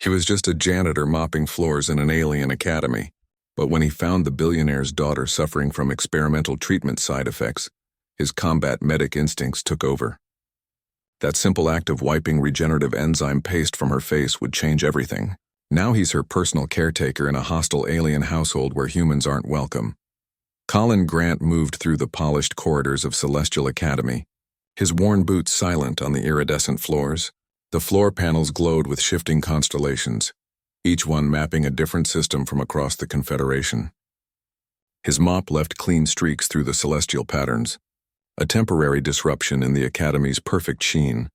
He was just a janitor mopping floors in an alien academy. But when he found the billionaire's daughter suffering from experimental treatment side effects, his combat medic instincts took over. That simple act of wiping regenerative enzyme paste from her face would change everything. Now he's her personal caretaker in a hostile alien household where humans aren't welcome. Colin Grant moved through the polished corridors of Celestial Academy, his worn boots silent on the iridescent floors. The floor panels glowed with shifting constellations, each one mapping a different system from across the Confederation. His mop left clean streaks through the celestial patterns, a temporary disruption in the Academy's perfect sheen.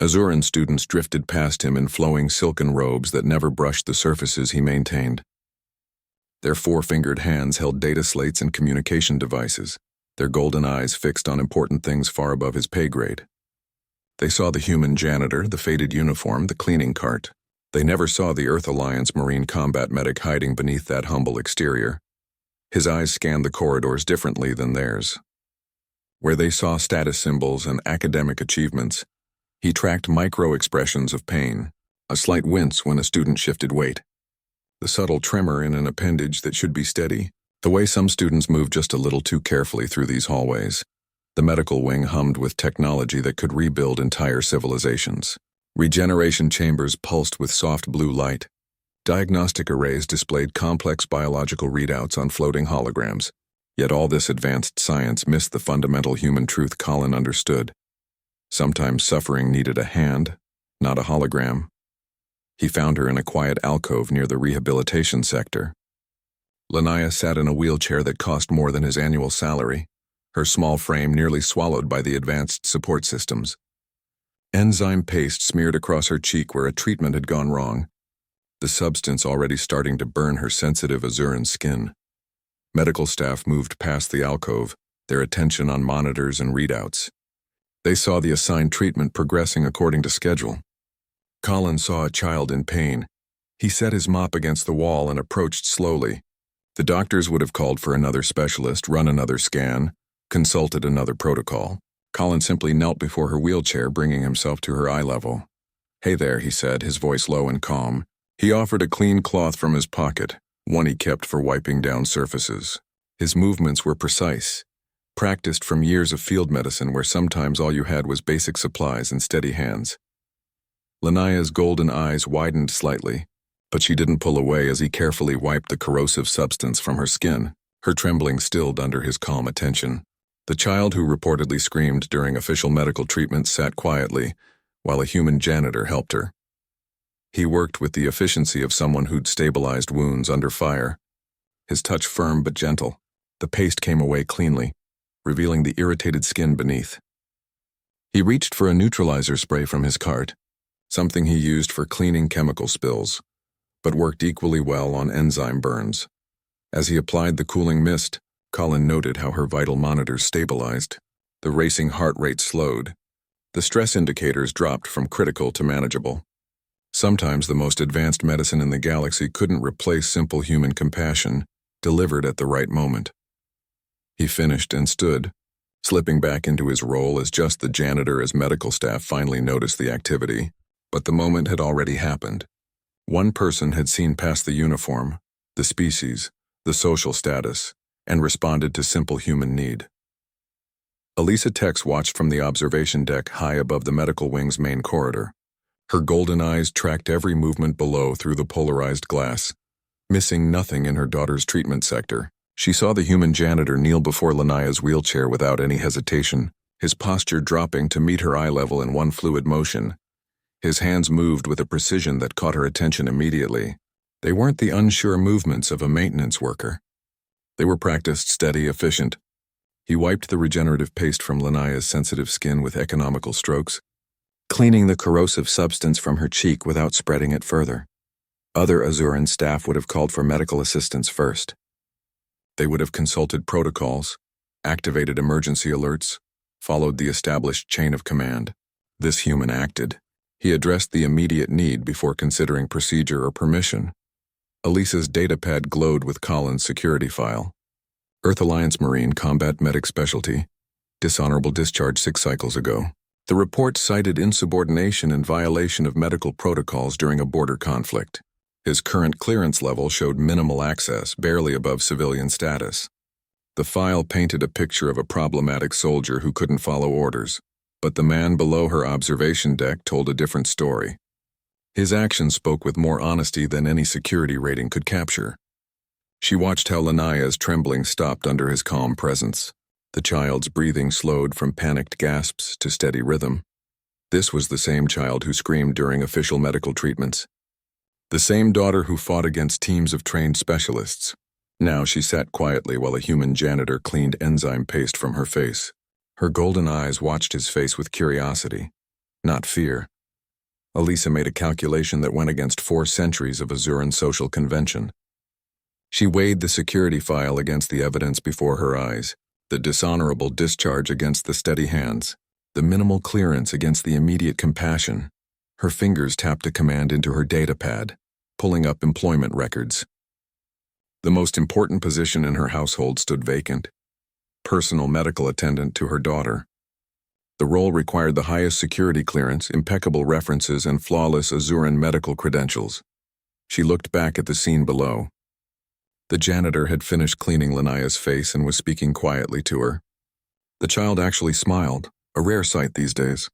Azuran students drifted past him in flowing silken robes that never brushed the surfaces he maintained. Their four-fingered hands held data slates and communication devices, their golden eyes fixed on important things far above his pay grade. They saw the human janitor, the faded uniform, the cleaning cart. They never saw the Earth Alliance Marine combat medic hiding beneath that humble exterior. His eyes scanned the corridors differently than theirs. Where they saw status symbols and academic achievements, he tracked micro-expressions of pain, a slight wince when a student shifted weight, the subtle tremor in an appendage that should be steady, the way some students move just a little too carefully through these hallways. The medical wing hummed with technology that could rebuild entire civilizations. Regeneration chambers pulsed with soft blue light. Diagnostic arrays displayed complex biological readouts on floating holograms. Yet all this advanced science missed the fundamental human truth Colin understood. Sometimes suffering needed a hand, not a hologram. He found her in a quiet alcove near the rehabilitation sector. Lanaya sat in a wheelchair that cost more than his annual salary, her small frame nearly swallowed by the advanced support systems. Enzyme paste smeared across her cheek where a treatment had gone wrong, the substance already starting to burn her sensitive Azuran skin. Medical staff moved past the alcove, their attention on monitors and readouts. They saw the assigned treatment progressing according to schedule. Colin saw a child in pain. He set his mop against the wall and approached slowly. The doctors would have called for another specialist, run another scan, consulted another protocol. Colin simply knelt before her wheelchair, bringing himself to her eye level. "Hey there," he said, his voice low and calm. He offered a clean cloth from his pocket, one he kept for wiping down surfaces. His movements were precise, practiced from years of field medicine where sometimes all you had was basic supplies and steady hands. Lanaya's golden eyes widened slightly, but she didn't pull away as he carefully wiped the corrosive substance from her skin. Her trembling stilled under his calm attention. The child who reportedly screamed during official medical treatment sat quietly, while a human janitor helped her. He worked with the efficiency of someone who'd stabilized wounds under fire. His touch firm but gentle. The paste came away cleanly, revealing the irritated skin beneath. He reached for a neutralizer spray from his cart, something he used for cleaning chemical spills, but worked equally well on enzyme burns. As he applied the cooling mist, Colin noted how her vital monitors stabilized. The racing heart rate slowed. The stress indicators dropped from critical to manageable. Sometimes the most advanced medicine in the galaxy couldn't replace simple human compassion, delivered at the right moment. He finished and stood, slipping back into his role as just the janitor as medical staff finally noticed the activity. But the moment had already happened. One person had seen past the uniform, the species, the social status, and responded to simple human need. Elisa Tex watched from the observation deck high above the medical wing's main corridor. Her golden eyes tracked every movement below through the polarized glass, missing nothing in her daughter's treatment sector. She saw the human janitor kneel before Lanaya's wheelchair without any hesitation, his posture dropping to meet her eye level in one fluid motion. His hands moved with a precision that caught her attention immediately. They weren't the unsure movements of a maintenance worker. They were practiced, steady, efficient. He wiped the regenerative paste from Lanaya's sensitive skin with economical strokes, cleaning the corrosive substance from her cheek without spreading it further. Other Azuran staff would have called for medical assistance first. They would have consulted protocols, activated emergency alerts, followed the established chain of command. This human acted. He addressed the immediate need before considering procedure or permission. Elisa's datapad glowed with Colin's security file. Earth Alliance Marine Combat Medic Specialty. Dishonorable discharge 6 cycles ago. The report cited insubordination and violation of medical protocols during a border conflict. His current clearance level showed minimal access, barely above civilian status. The file painted a picture of a problematic soldier who couldn't follow orders, but the man below her observation deck told a different story. His actions spoke with more honesty than any security rating could capture. She watched how Lanaya's trembling stopped under his calm presence. The child's breathing slowed from panicked gasps to steady rhythm. This was the same child who screamed during official medical treatments. The same daughter who fought against teams of trained specialists. Now she sat quietly while a human janitor cleaned enzyme paste from her face. Her golden eyes watched his face with curiosity, not fear. Elisa made a calculation that went against 4 centuries of Azuran social convention. She weighed the security file against the evidence before her eyes, the dishonorable discharge against the steady hands, the minimal clearance against the immediate compassion. Her fingers tapped a command into her data pad, pulling up employment records. The most important position in her household stood vacant: personal medical attendant to her daughter. The role required the highest security clearance, impeccable references, and flawless Azuran medical credentials. She looked back at the scene below. The janitor had finished cleaning Lanaya's face and was speaking quietly to her. The child actually smiled, a rare sight these days.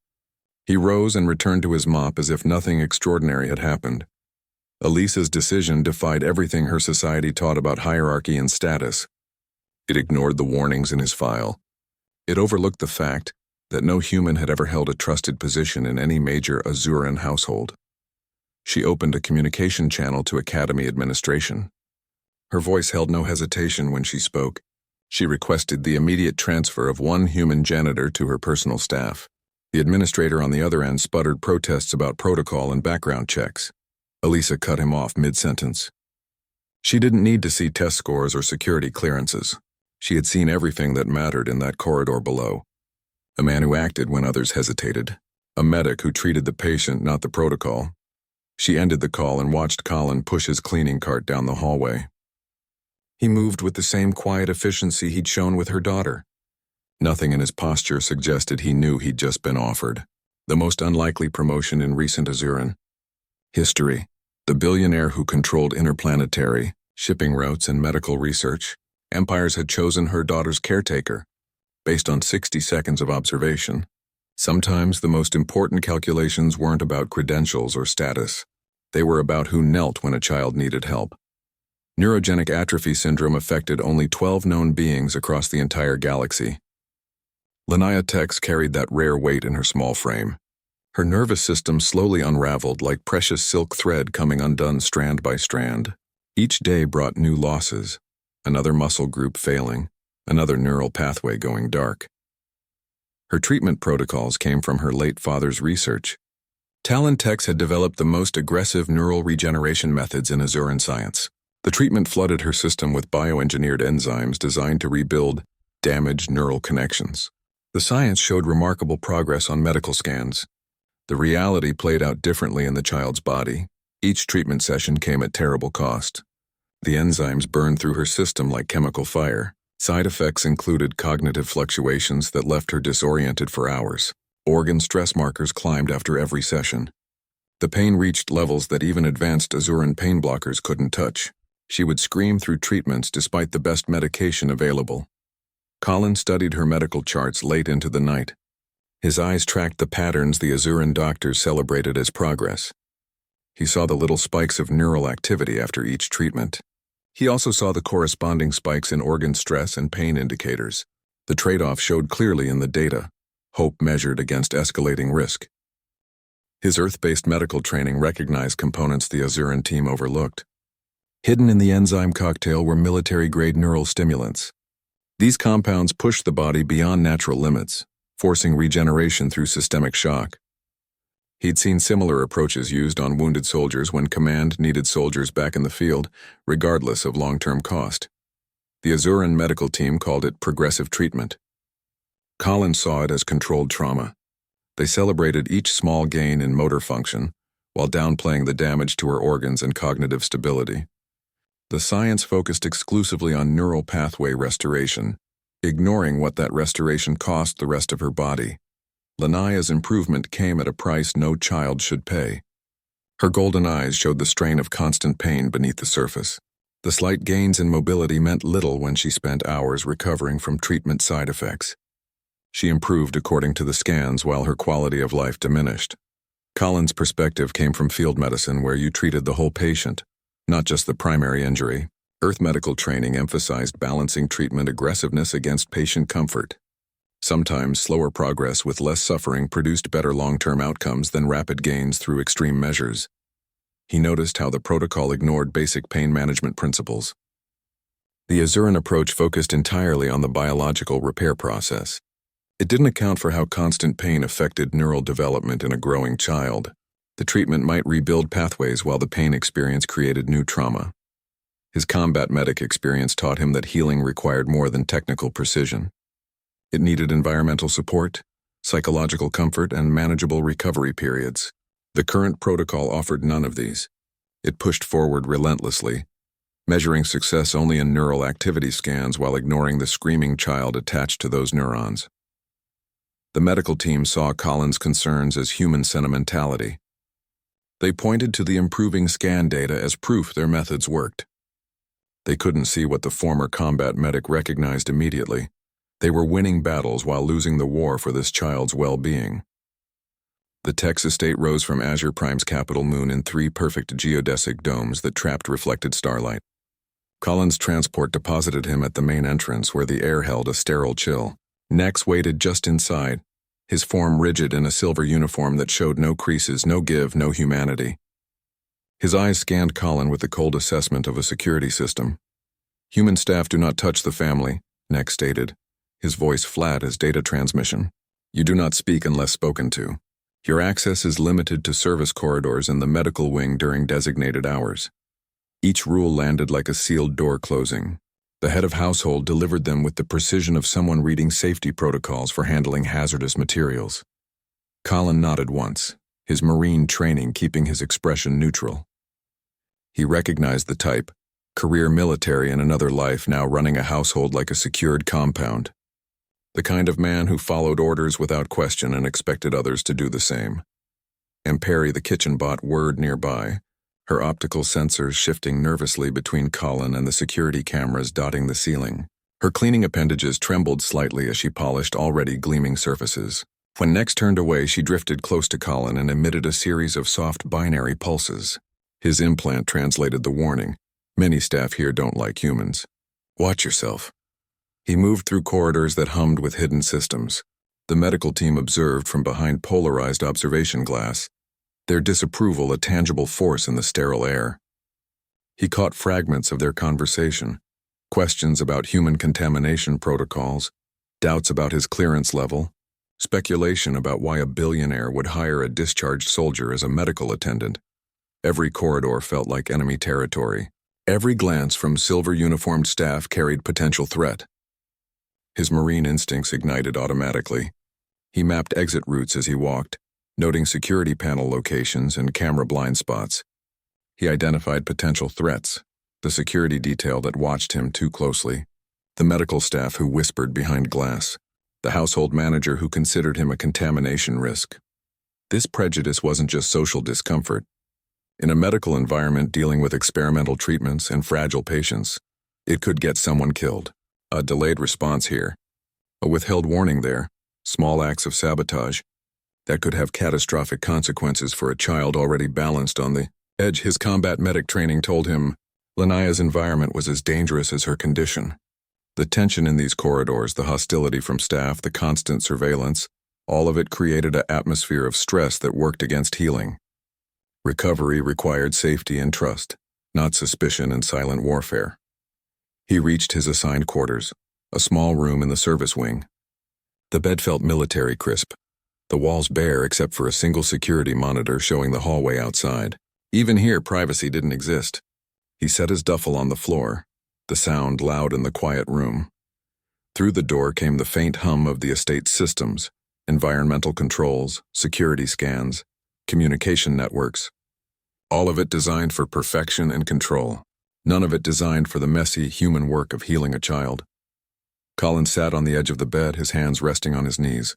He rose and returned to his mop as if nothing extraordinary had happened. Elisa's decision defied everything her society taught about hierarchy and status. It ignored the warnings in his file. It overlooked the fact that no human had ever held a trusted position in any major Azuran household. She opened a communication channel to Academy administration. Her voice held no hesitation when she spoke. She requested the immediate transfer of 1 human janitor to her personal staff. The administrator on the other end sputtered protests about protocol and background checks. Elisa cut him off mid-sentence. She didn't need to see test scores or security clearances. She had seen everything that mattered in that corridor below. A man who acted when others hesitated. A medic who treated the patient, not the protocol. She ended the call and watched Colin push his cleaning cart down the hallway. He moved with the same quiet efficiency he'd shown with her daughter. Nothing in his posture suggested he knew he'd just been offered the most unlikely promotion in recent Azuran history. The billionaire who controlled interplanetary shipping routes and medical research. Empires had chosen her daughter's caretaker, based on 60 seconds of observation. Sometimes the most important calculations weren't about credentials or status. They were about who knelt when a child needed help. Neurogenic atrophy syndrome affected only 12 known beings across the entire galaxy. Lanaya Tex carried that rare weight in her small frame. Her nervous system slowly unraveled like precious silk thread coming undone strand by strand. Each day brought new losses, another muscle group failing, another neural pathway going dark. Her treatment protocols came from her late father's research. Talon Tex had developed the most aggressive neural regeneration methods in Azuran science. The treatment flooded her system with bioengineered enzymes designed to rebuild damaged neural connections. The science showed remarkable progress on medical scans. The reality played out differently in the child's body. Each treatment session came at terrible cost. The enzymes burned through her system like chemical fire. Side effects included cognitive fluctuations that left her disoriented for hours. Organ stress markers climbed after every session. The pain reached levels that even advanced Azuran pain blockers couldn't touch. She would scream through treatments despite the best medication available. Colin studied her medical charts late into the night. His eyes tracked the patterns the Azuran doctors celebrated as progress. He saw the little spikes of neural activity after each treatment. He also saw the corresponding spikes in organ stress and pain indicators. The trade-off showed clearly in the data, hope measured against escalating risk. His Earth-based medical training recognized components the Azuran team overlooked. Hidden in the enzyme cocktail were military-grade neural stimulants. These compounds pushed the body beyond natural limits, forcing regeneration through systemic shock. He'd seen similar approaches used on wounded soldiers when command needed soldiers back in the field, regardless of long-term cost. The Azuran medical team called it progressive treatment. Colin saw it as controlled trauma. They celebrated each small gain in motor function, while downplaying the damage to her organs and cognitive stability. The science focused exclusively on neural pathway restoration, ignoring what that restoration cost the rest of her body. Lanaya's improvement came at a price no child should pay. Her golden eyes showed the strain of constant pain beneath the surface. The slight gains in mobility meant little when she spent hours recovering from treatment side effects. She improved according to the scans while her quality of life diminished. Colin's perspective came from field medicine, where you treated the whole patient, not just the primary injury. Earth medical training emphasized balancing treatment aggressiveness against patient comfort. Sometimes slower progress with less suffering produced better long-term outcomes than rapid gains through extreme measures. He noticed how the protocol ignored basic pain management principles. The Azuran approach focused entirely on the biological repair process. It didn't account for how constant pain affected neural development in a growing child. The treatment might rebuild pathways while the pain experience created new trauma. His combat medic experience taught him that healing required more than technical precision. It needed environmental support, psychological comfort, and manageable recovery periods. The current protocol offered none of these. It pushed forward relentlessly, measuring success only in neural activity scans while ignoring the screaming child attached to those neurons. The medical team saw Colin's concerns as human sentimentality. They pointed to the improving scan data as proof their methods worked. They couldn't see what the former combat medic recognized immediately. They were winning battles while losing the war for this child's well-being. The Tex estate rose from Azure Prime's capital moon in 3 perfect geodesic domes that trapped reflected starlight. Colin's transport deposited him at the main entrance, where the air held a sterile chill. Nex waited just inside, his form rigid in a silver uniform that showed no creases, no give, no humanity. His eyes scanned Colin with the cold assessment of a security system. "Human staff do not touch the family," Nex stated, his voice flat as data transmission. "You do not speak unless spoken to. Your access is limited to service corridors in the medical wing during designated hours." Each rule landed like a sealed door closing. The head of household delivered them with the precision of someone reading safety protocols for handling hazardous materials. Colin nodded once, his marine training keeping his expression neutral. He recognized the type, career military in another life, now running a household like a secured compound. The kind of man who followed orders without question and expected others to do the same. Perry, the kitchen bot, whirred nearby, her optical sensors shifting nervously between Colin and the security cameras dotting the ceiling. Her cleaning appendages trembled slightly as she polished already gleaming surfaces. When Nex turned away, she drifted close to Colin and emitted a series of soft binary pulses. His implant translated the warning. "Many staff here don't like humans. Watch yourself." He moved through corridors that hummed with hidden systems. The medical team observed from behind polarized observation glass, their disapproval a tangible force in the sterile air. He caught fragments of their conversation, questions about human contamination protocols, doubts about his clearance level, speculation about why a billionaire would hire a discharged soldier as a medical attendant. Every corridor felt like enemy territory. Every glance from silver-uniformed staff carried potential threat. His marine instincts ignited automatically. He mapped exit routes as he walked, noting security panel locations and camera blind spots. He identified potential threats, the security detail that watched him too closely, the medical staff who whispered behind glass, the household manager who considered him a contamination risk. This prejudice wasn't just social discomfort. In a medical environment dealing with experimental treatments and fragile patients, it could get someone killed. A delayed response here, a withheld warning there, small acts of sabotage that could have catastrophic consequences for a child already balanced on the edge. His combat medic training told him Lanaya's environment was as dangerous as her condition. The tension in these corridors, the hostility from staff, the constant surveillance, all of it created an atmosphere of stress that worked against healing. Recovery required safety and trust, not suspicion and silent warfare. He reached his assigned quarters, a small room in the service wing. The bed felt military crisp, the walls bare except for a single security monitor showing the hallway outside. Even here, privacy didn't exist. He set his duffel on the floor, the sound loud in the quiet room. Through the door came the faint hum of the estate's systems, environmental controls, security scans, communication networks. All of it designed for perfection and control. None of it designed for the messy human work of healing a child. Colin sat on the edge of the bed, his hands resting on his knees.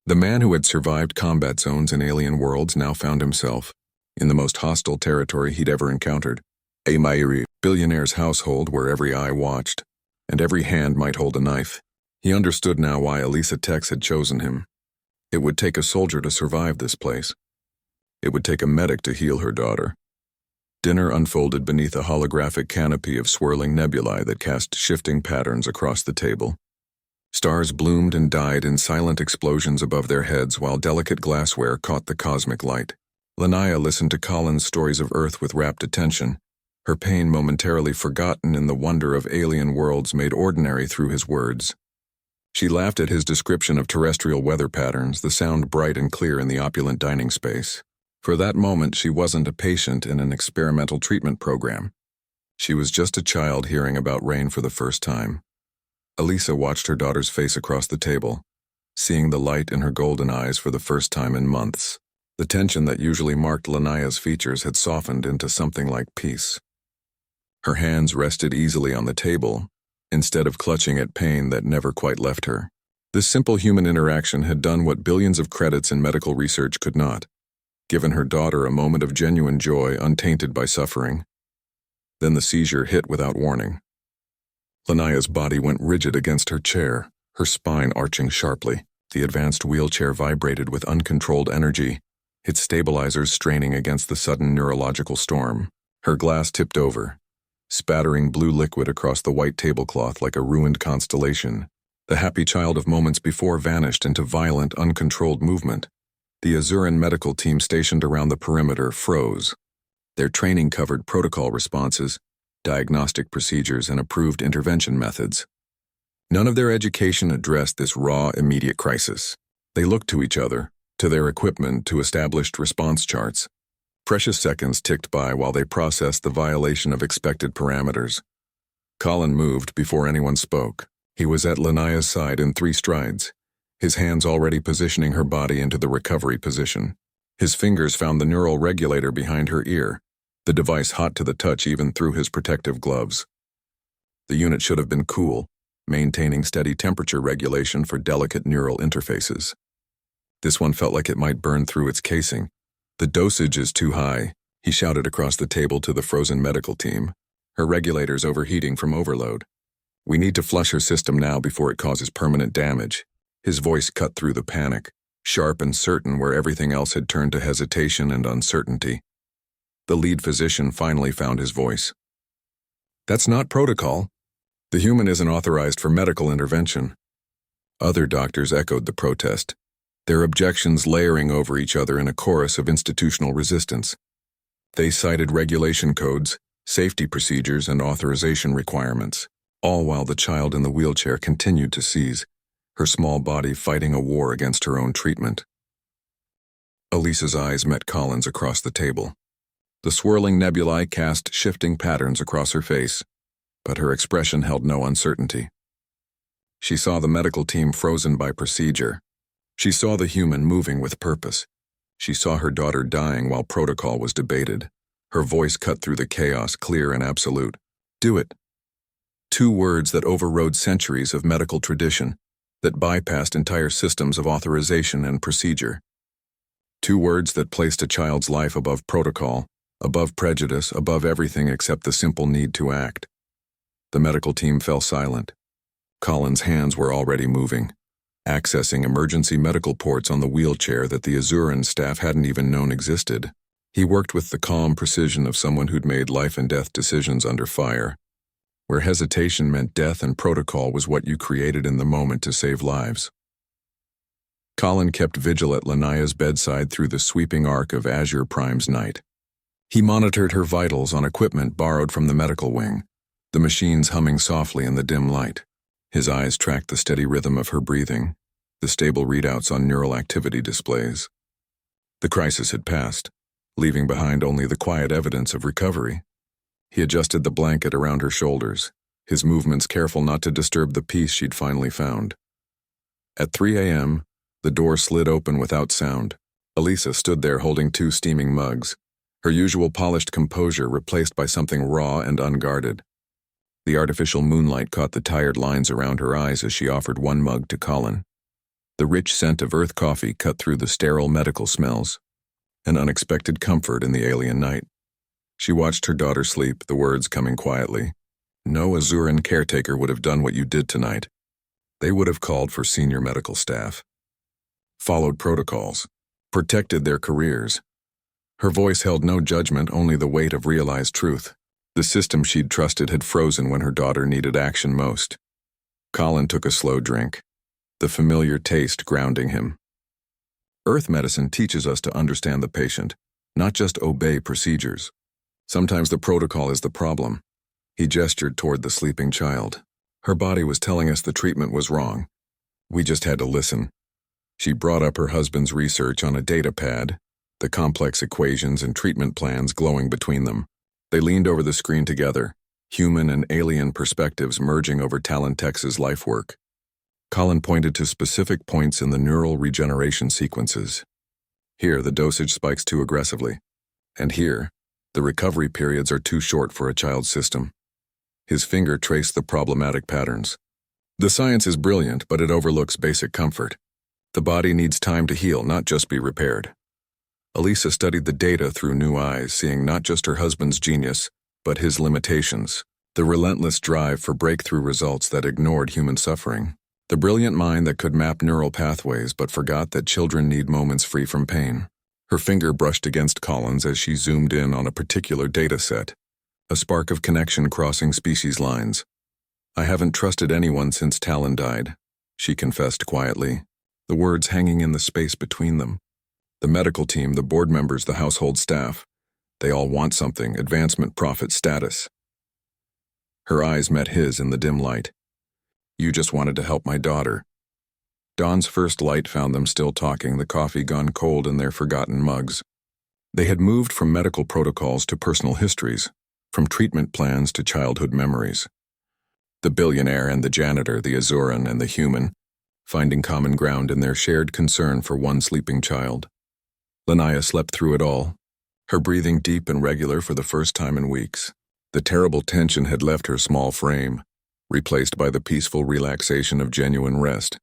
The man who had survived combat zones in alien worlds now found himself in the most hostile territory he'd ever encountered. A Mairi billionaire's household where every eye watched, and every hand might hold a knife. He understood now why Elisa Tex had chosen him. It would take a soldier to survive this place. It would take a medic to heal her daughter. Dinner unfolded beneath a holographic canopy of swirling nebulae that cast shifting patterns across the table. Stars bloomed and died in silent explosions above their heads while delicate glassware caught the cosmic light. Lanaya listened to Colin's stories of Earth with rapt attention, her pain momentarily forgotten in the wonder of alien worlds made ordinary through his words. She laughed at his description of terrestrial weather patterns, the sound bright and clear in the opulent dining space. For that moment, she wasn't a patient in an experimental treatment program. She was just a child hearing about rain for the first time. Elisa watched her daughter's face across the table, seeing the light in her golden eyes for the first time in months. The tension that usually marked Lanaya's features had softened into something like peace. Her hands rested easily on the table, instead of clutching at pain that never quite left her. This simple human interaction had done what billions of credits in medical research could not, given her daughter a moment of genuine joy untainted by suffering. Then the seizure hit without warning. Lanaya's body went rigid against her chair, her spine arching sharply. The advanced wheelchair vibrated with uncontrolled energy, its stabilizers straining against the sudden neurological storm. Her glass tipped over, spattering blue liquid across the white tablecloth like a ruined constellation. The happy child of moments before vanished into violent, uncontrolled movement. The Azuran medical team stationed around the perimeter froze. Their training covered protocol responses, diagnostic procedures, and approved intervention methods. None of their education addressed this raw, immediate crisis. They looked to each other, to their equipment, to established response charts. Precious seconds ticked by while they processed the violation of expected parameters. Colin moved before anyone spoke. He was at Lanaya's side in 3 strides, his hands already positioning her body into the recovery position. His fingers found the neural regulator behind her ear, the device hot to the touch even through his protective gloves. The unit should have been cool, maintaining steady temperature regulation for delicate neural interfaces. This one felt like it might burn through its casing. "The dosage is too high," he shouted across the table to the frozen medical team. "Her regulator's overheating from overload. We need to flush her system now before it causes permanent damage." His voice cut through the panic, sharp and certain where everything else had turned to hesitation and uncertainty. The lead physician finally found his voice. "That's not protocol. The human isn't authorized for medical intervention." Other doctors echoed the protest, their objections layering over each other in a chorus of institutional resistance. They cited regulation codes, safety procedures, and authorization requirements, all while the child in the wheelchair continued to seize, her small body fighting a war against her own treatment. Elisa's eyes met Colin's across the table. The swirling nebulae cast shifting patterns across her face, but her expression held no uncertainty. She saw the medical team frozen by procedure. She saw the human moving with purpose. She saw her daughter dying while protocol was debated. Her voice cut through the chaos, clear and absolute. "Do it." 2 words that overrode centuries of medical tradition, that bypassed entire systems of authorization and procedure. 2 words that placed a child's life above protocol, above prejudice, above everything except the simple need to act. The medical team fell silent. Colin's hands were already moving, accessing emergency medical ports on the wheelchair that the Azuran staff hadn't even known existed. He worked with the calm precision of someone who'd made life and death decisions under fire, where hesitation meant death and protocol was what you created in the moment to save lives. Colin kept vigil at Lanaya's bedside through the sweeping arc of Azure Prime's night. He monitored her vitals on equipment borrowed from the medical wing, the machines humming softly in the dim light. His eyes tracked the steady rhythm of her breathing, the stable readouts on neural activity displays. The crisis had passed, leaving behind only the quiet evidence of recovery. He adjusted the blanket around her shoulders, his movements careful not to disturb the peace she'd finally found. At 3 a.m., the door slid open without sound. Elisa stood there holding 2 steaming mugs, her usual polished composure replaced by something raw and unguarded. The artificial moonlight caught the tired lines around her eyes as she offered one mug to Colin. The rich scent of earth coffee cut through the sterile medical smells, an unexpected comfort in the alien night. She watched her daughter sleep, the words coming quietly. No Azuran caretaker would have done what you did tonight. They would have called for senior medical staff, followed protocols, protected their careers. Her voice held no judgment, only the weight of realized truth. The system she'd trusted had frozen when her daughter needed action most. Colin took a slow drink, the familiar taste grounding him. Earth medicine teaches us to understand the patient, not just obey procedures. Sometimes the protocol is the problem. He gestured toward the sleeping child. Her body was telling us the treatment was wrong. We just had to listen. She brought up her husband's research on a data pad, the complex equations and treatment plans glowing between them. They leaned over the screen together, human and alien perspectives merging over Talentex's life work. Colin pointed to specific points in the neural regeneration sequences. Here, the dosage spikes too aggressively. And here, the recovery periods are too short for a child's system. His finger traced the problematic patterns. The science is brilliant, but it overlooks basic comfort. The body needs time to heal, not just be repaired. Elisa studied the data through new eyes, seeing not just her husband's genius, but his limitations. The relentless drive for breakthrough results that ignored human suffering. The brilliant mind that could map neural pathways but forgot that children need moments free from pain. Her finger brushed against Colin's as she zoomed in on a particular data set, a spark of connection crossing species lines. I haven't trusted anyone since Talon died, she confessed quietly, the words hanging in the space between them. The medical team, the board members, the household staff, they all want something, advancement, profit, status. Her eyes met his in the dim light. You just wanted to help my daughter. Dawn's first light found them still talking, the coffee gone cold in their forgotten mugs. They had moved from medical protocols to personal histories, from treatment plans to childhood memories. The billionaire and the janitor, the Azuran and the human, finding common ground in their shared concern for one sleeping child. Lanaya slept through it all, her breathing deep and regular for the first time in weeks. The terrible tension had left her small frame, replaced by the peaceful relaxation of genuine rest.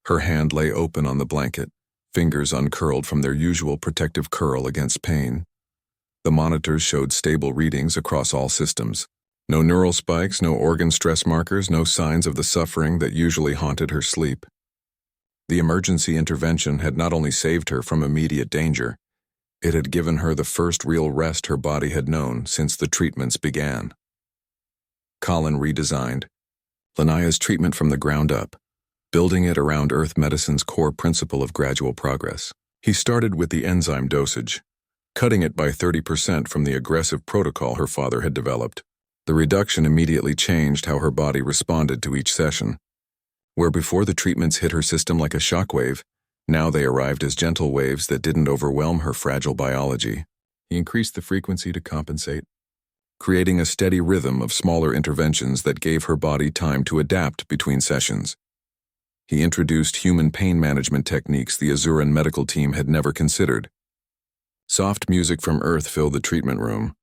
Her hand lay open on the blanket, fingers uncurled from their usual protective curl against pain. The monitors showed stable readings across all systems. No neural spikes, no organ stress markers, no signs of the suffering that usually haunted her sleep. The emergency intervention had not only saved her from immediate danger, it had given her the first real rest her body had known since the treatments began. Colin redesigned Lanaya's treatment from the ground up, building it around Earth medicine's core principle of gradual progress. He started with the enzyme dosage, cutting it by 30% from the aggressive protocol her father had developed. The reduction immediately changed how her body responded to each session. Where before the treatments hit her system like a shockwave, now they arrived as gentle waves that didn't overwhelm her fragile biology. He increased the frequency to compensate, creating a steady rhythm of smaller interventions that gave her body time to adapt between sessions. He introduced human pain management techniques the Azuran medical team had never considered. Soft music from Earth filled the treatment room,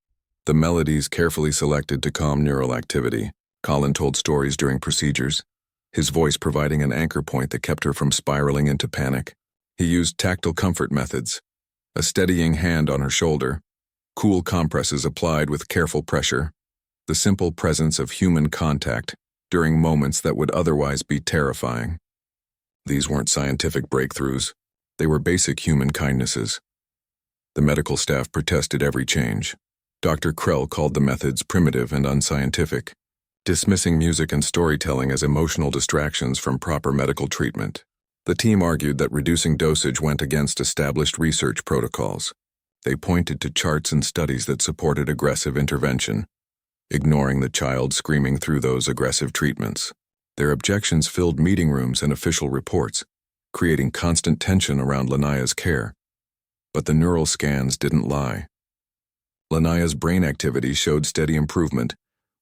the melodies carefully selected to calm neural activity. Colin told stories during procedures, his voice providing an anchor point that kept her from spiraling into panic. He used tactile comfort methods, a steadying hand on her shoulder, cool compresses applied with careful pressure, the simple presence of human contact during moments that would otherwise be terrifying. These weren't scientific breakthroughs, they were basic human kindnesses. The medical staff protested every change. Dr. Krell called the methods primitive and unscientific, dismissing music and storytelling as emotional distractions from proper medical treatment. The team argued that reducing dosage went against established research protocols. They pointed to charts and studies that supported aggressive intervention, ignoring the child screaming through those aggressive treatments. Their objections filled meeting rooms and official reports, creating constant tension around Lanaya's care. But the neural scans didn't lie. Lanaya's brain activity showed steady improvement,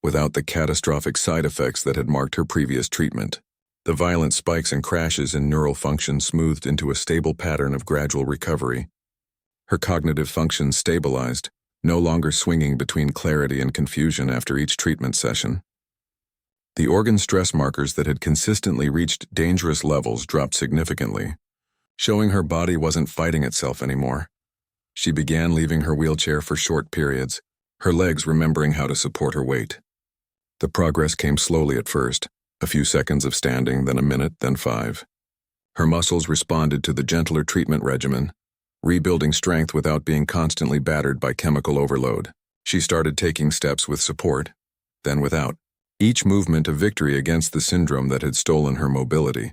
without the catastrophic side effects that had marked her previous treatment. The violent spikes and crashes in neural function smoothed into a stable pattern of gradual recovery. Her cognitive functions stabilized, no longer swinging between clarity and confusion after each treatment session. The organ stress markers that had consistently reached dangerous levels dropped significantly, showing her body wasn't fighting itself anymore. She began leaving her wheelchair for short periods, her legs remembering how to support her weight. The progress came slowly at first, a few seconds of standing, then a minute, then 5. Her muscles responded to the gentler treatment regimen, rebuilding strength without being constantly battered by chemical overload. She started taking steps with support, then without, each movement a victory against the syndrome that had stolen her mobility.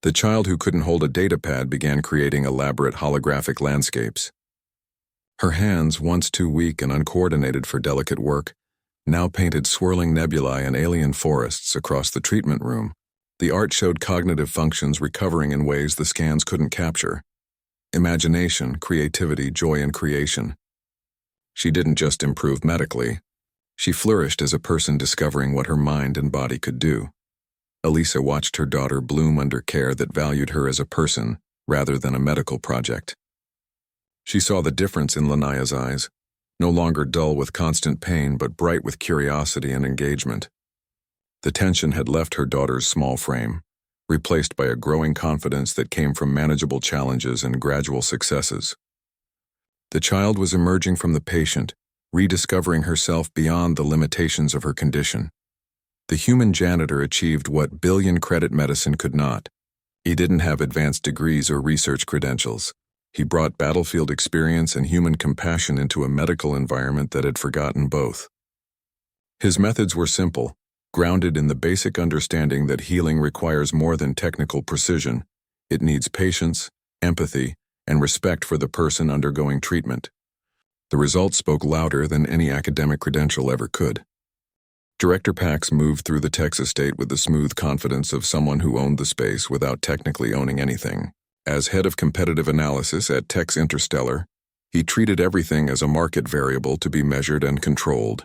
The child who couldn't hold a datapad began creating elaborate holographic landscapes. Her hands, once too weak and uncoordinated for delicate work, now painted swirling nebulae and alien forests across the treatment room. The art showed cognitive functions recovering in ways the scans couldn't capture. Imagination, creativity, joy in creation. She didn't just improve medically. She flourished as a person discovering what her mind and body could do. Elisa watched her daughter bloom under care that valued her as a person rather than a medical project. She saw the difference in Lanaya's eyes, no longer dull with constant pain but bright with curiosity and engagement. The tension had left her daughter's small frame, replaced by a growing confidence that came from manageable challenges and gradual successes. The child was emerging from the patient, rediscovering herself beyond the limitations of her condition. The human janitor achieved what billion-credit medicine could not. He didn't have advanced degrees or research credentials. He brought battlefield experience and human compassion into a medical environment that had forgotten both. His methods were simple, grounded in the basic understanding that healing requires more than technical precision. It needs patience, empathy, and respect for the person undergoing treatment. The results spoke louder than any academic credential ever could. Director Pax moved through the Tex estate with the smooth confidence of someone who owned the space without technically owning anything. As head of competitive analysis at Tex Interstellar, he treated everything as a market variable to be measured and controlled.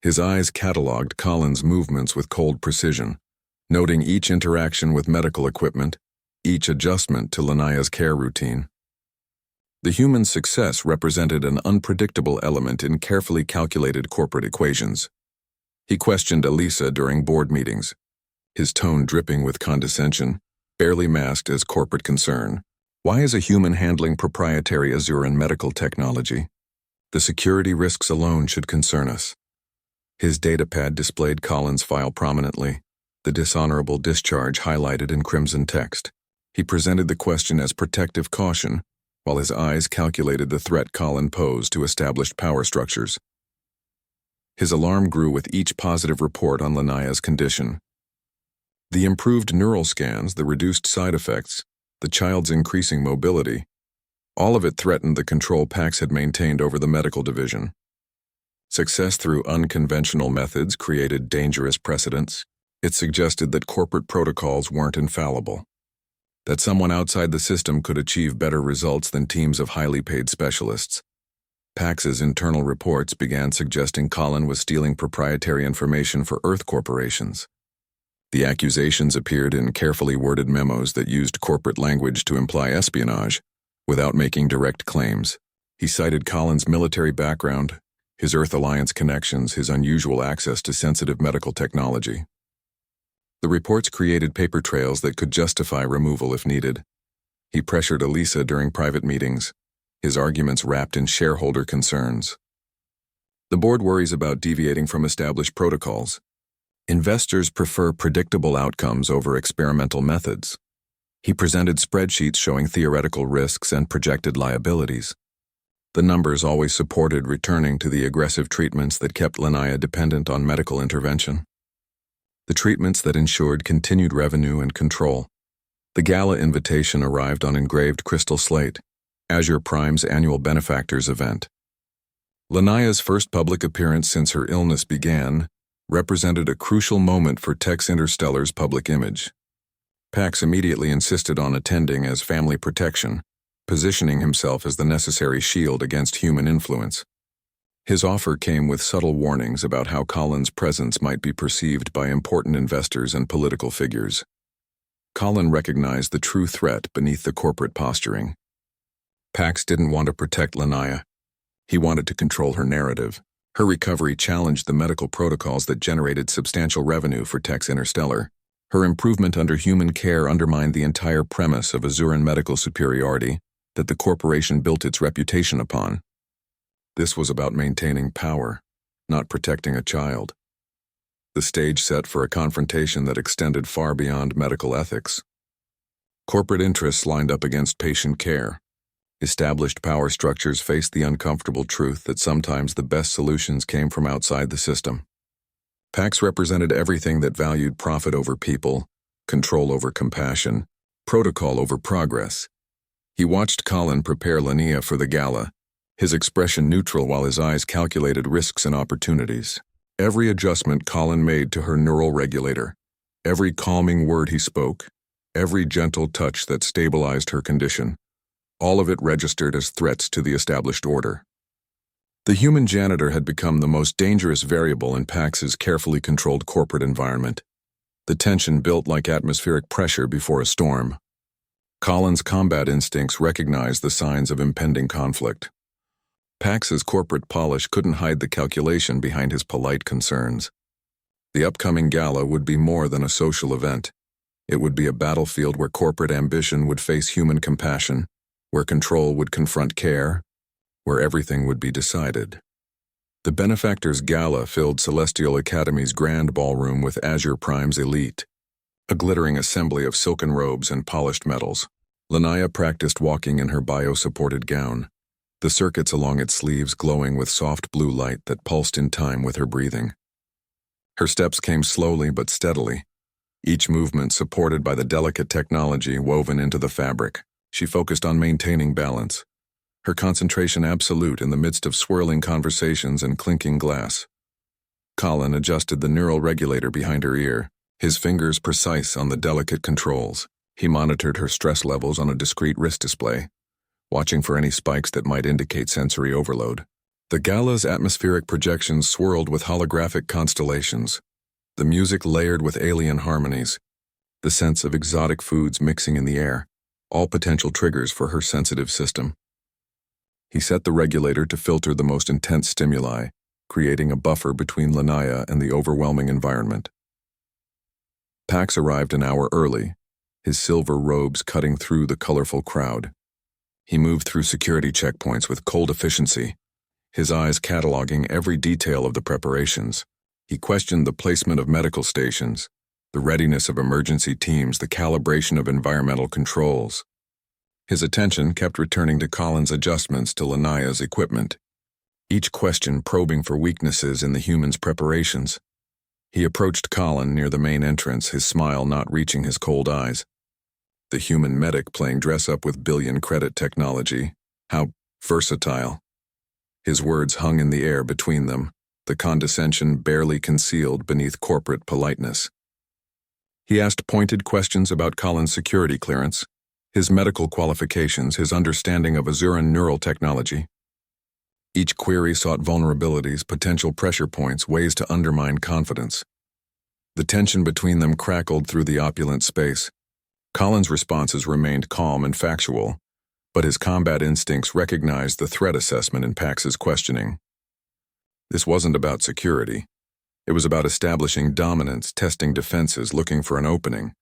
His eyes cataloged Colin's movements with cold precision, noting each interaction with medical equipment, each adjustment to Lanaya's care routine. The human's success represented an unpredictable element in carefully calculated corporate equations. He questioned Elisa during board meetings, his tone dripping with condescension, barely masked as corporate concern. Why is a human handling proprietary Azuran medical technology? The security risks alone should concern us. His datapad displayed Colin's file prominently, the dishonorable discharge highlighted in crimson text. He presented the question as protective caution, while his eyes calculated the threat Colin posed to established power structures. His alarm grew with each positive report on Lanaya's condition. The improved neural scans, the reduced side effects, the child's increasing mobility, all of it threatened the control Pax had maintained over the medical division. Success through unconventional methods created dangerous precedents. It suggested that corporate protocols weren't infallible, that someone outside the system could achieve better results than teams of highly paid specialists. Pax's internal reports began suggesting Colin was stealing proprietary information for Earth corporations. The accusations appeared in carefully worded memos that used corporate language to imply espionage, without making direct claims. He cited Colin's military background, his Earth Alliance connections, his unusual access to sensitive medical technology. The reports created paper trails that could justify removal if needed. He pressured Elisa during private meetings, his arguments wrapped in shareholder concerns. The board worries about deviating from established protocols. Investors prefer predictable outcomes over experimental methods. He presented spreadsheets showing theoretical risks and projected liabilities. The numbers always supported returning to the aggressive treatments that kept Lanaya dependent on medical intervention. The treatments that ensured continued revenue and control. The gala invitation arrived on engraved crystal slate, Azure Prime's annual benefactors event. Lanaya's first public appearance since her illness began represented a crucial moment for Tex Interstellar's public image. Pax immediately insisted on attending as family protection, positioning himself as the necessary shield against human influence. His offer came with subtle warnings about how Colin's presence might be perceived by important investors and political figures. Colin recognized the true threat beneath the corporate posturing. Pax didn't want to protect Lanaya. He wanted to control her narrative, Her recovery challenged the medical protocols that generated substantial revenue for Tech's Interstellar. Her improvement under human care undermined the entire premise of Azuran medical superiority that the corporation built its reputation upon. This was about maintaining power, not protecting a child. The stage set for a confrontation that extended far beyond medical ethics. Corporate interests lined up against patient care. Established power structures faced the uncomfortable truth that sometimes the best solutions came from outside the system. Pax represented everything that valued profit over people, control over compassion, protocol over progress. He watched Colin prepare Linnea for the gala, his expression neutral while his eyes calculated risks and opportunities. Every adjustment Colin made to her neural regulator, every calming word he spoke, every gentle touch that stabilized her condition, all of it registered as threats to the established order. The human janitor had become the most dangerous variable in Pax's carefully controlled corporate environment. The tension built like atmospheric pressure before a storm. Colin's combat instincts recognized the signs of impending conflict. Pax's corporate polish couldn't hide the calculation behind his polite concerns. The upcoming gala would be more than a social event. It would be a battlefield where corporate ambition would face human compassion, where control would confront care, where everything would be decided. The Benefactors Gala filled Celestial Academy's grand ballroom with Azure Prime's elite, a glittering assembly of silken robes and polished metals. Linnea practiced walking in her bio-supported gown, the circuits along its sleeves glowing with soft blue light that pulsed in time with her breathing. Her steps came slowly but steadily, each movement supported by the delicate technology woven into the fabric. She focused on maintaining balance, her concentration absolute in the midst of swirling conversations and clinking glass. Colin adjusted the neural regulator behind her ear, his fingers precise on the delicate controls. He monitored her stress levels on a discrete wrist display, watching for any spikes that might indicate sensory overload. The gala's atmospheric projections swirled with holographic constellations, the music layered with alien harmonies, the sense of exotic foods mixing in the air, all potential triggers for her sensitive system. He set the regulator to filter the most intense stimuli, creating a buffer between Linnea and the overwhelming environment. Pax arrived an hour early, his silver robes cutting through the colorful crowd. He moved through security checkpoints with cold efficiency, his eyes cataloging every detail of the preparations. He questioned the placement of medical stations, the readiness of emergency teams, the calibration of environmental controls. His attention kept returning to Colin's adjustments to Linnea's equipment, each question probing for weaknesses in the human's preparations. He approached Colin near the main entrance, his smile not reaching his cold eyes. The human medic playing dress-up with billion-credit technology. How versatile. His words hung in the air between them, the condescension barely concealed beneath corporate politeness. He asked pointed questions about Colin's security clearance, his medical qualifications, his understanding of Azuran neural technology. Each query sought vulnerabilities, potential pressure points, ways to undermine confidence. The tension between them crackled through the opulent space. Colin's responses remained calm and factual, but his combat instincts recognized the threat assessment in Pax's questioning. This wasn't about security. It was about establishing dominance, testing defenses, looking for an opening.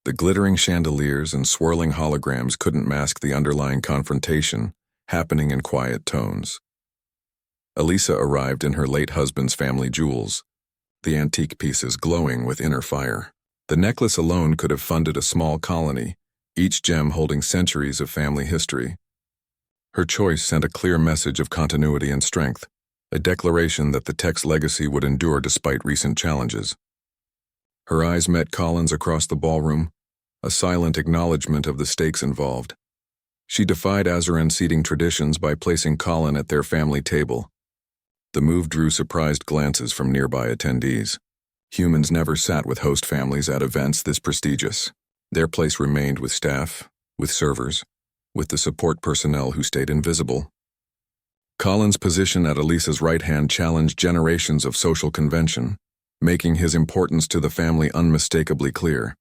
The glittering chandeliers and swirling holograms couldn't mask the underlying confrontation, happening in quiet tones. Elisa arrived in her late husband's family jewels, the antique pieces glowing with inner fire. The necklace alone could have funded a small colony, each gem holding centuries of family history. Her choice sent a clear message of continuity and strength, a declaration that the tech's legacy would endure despite recent challenges. Her eyes met Colin's across the ballroom, a silent acknowledgement of the stakes involved. She defied Azuran seating traditions by placing Colin at their family table. The move drew surprised glances from nearby attendees. Humans never sat with host families at events this prestigious. Their place remained with staff, with servers, with the support personnel who stayed invisible. Colin's position at Elisa's right hand challenged generations of social convention, making his importance to the family unmistakably clear.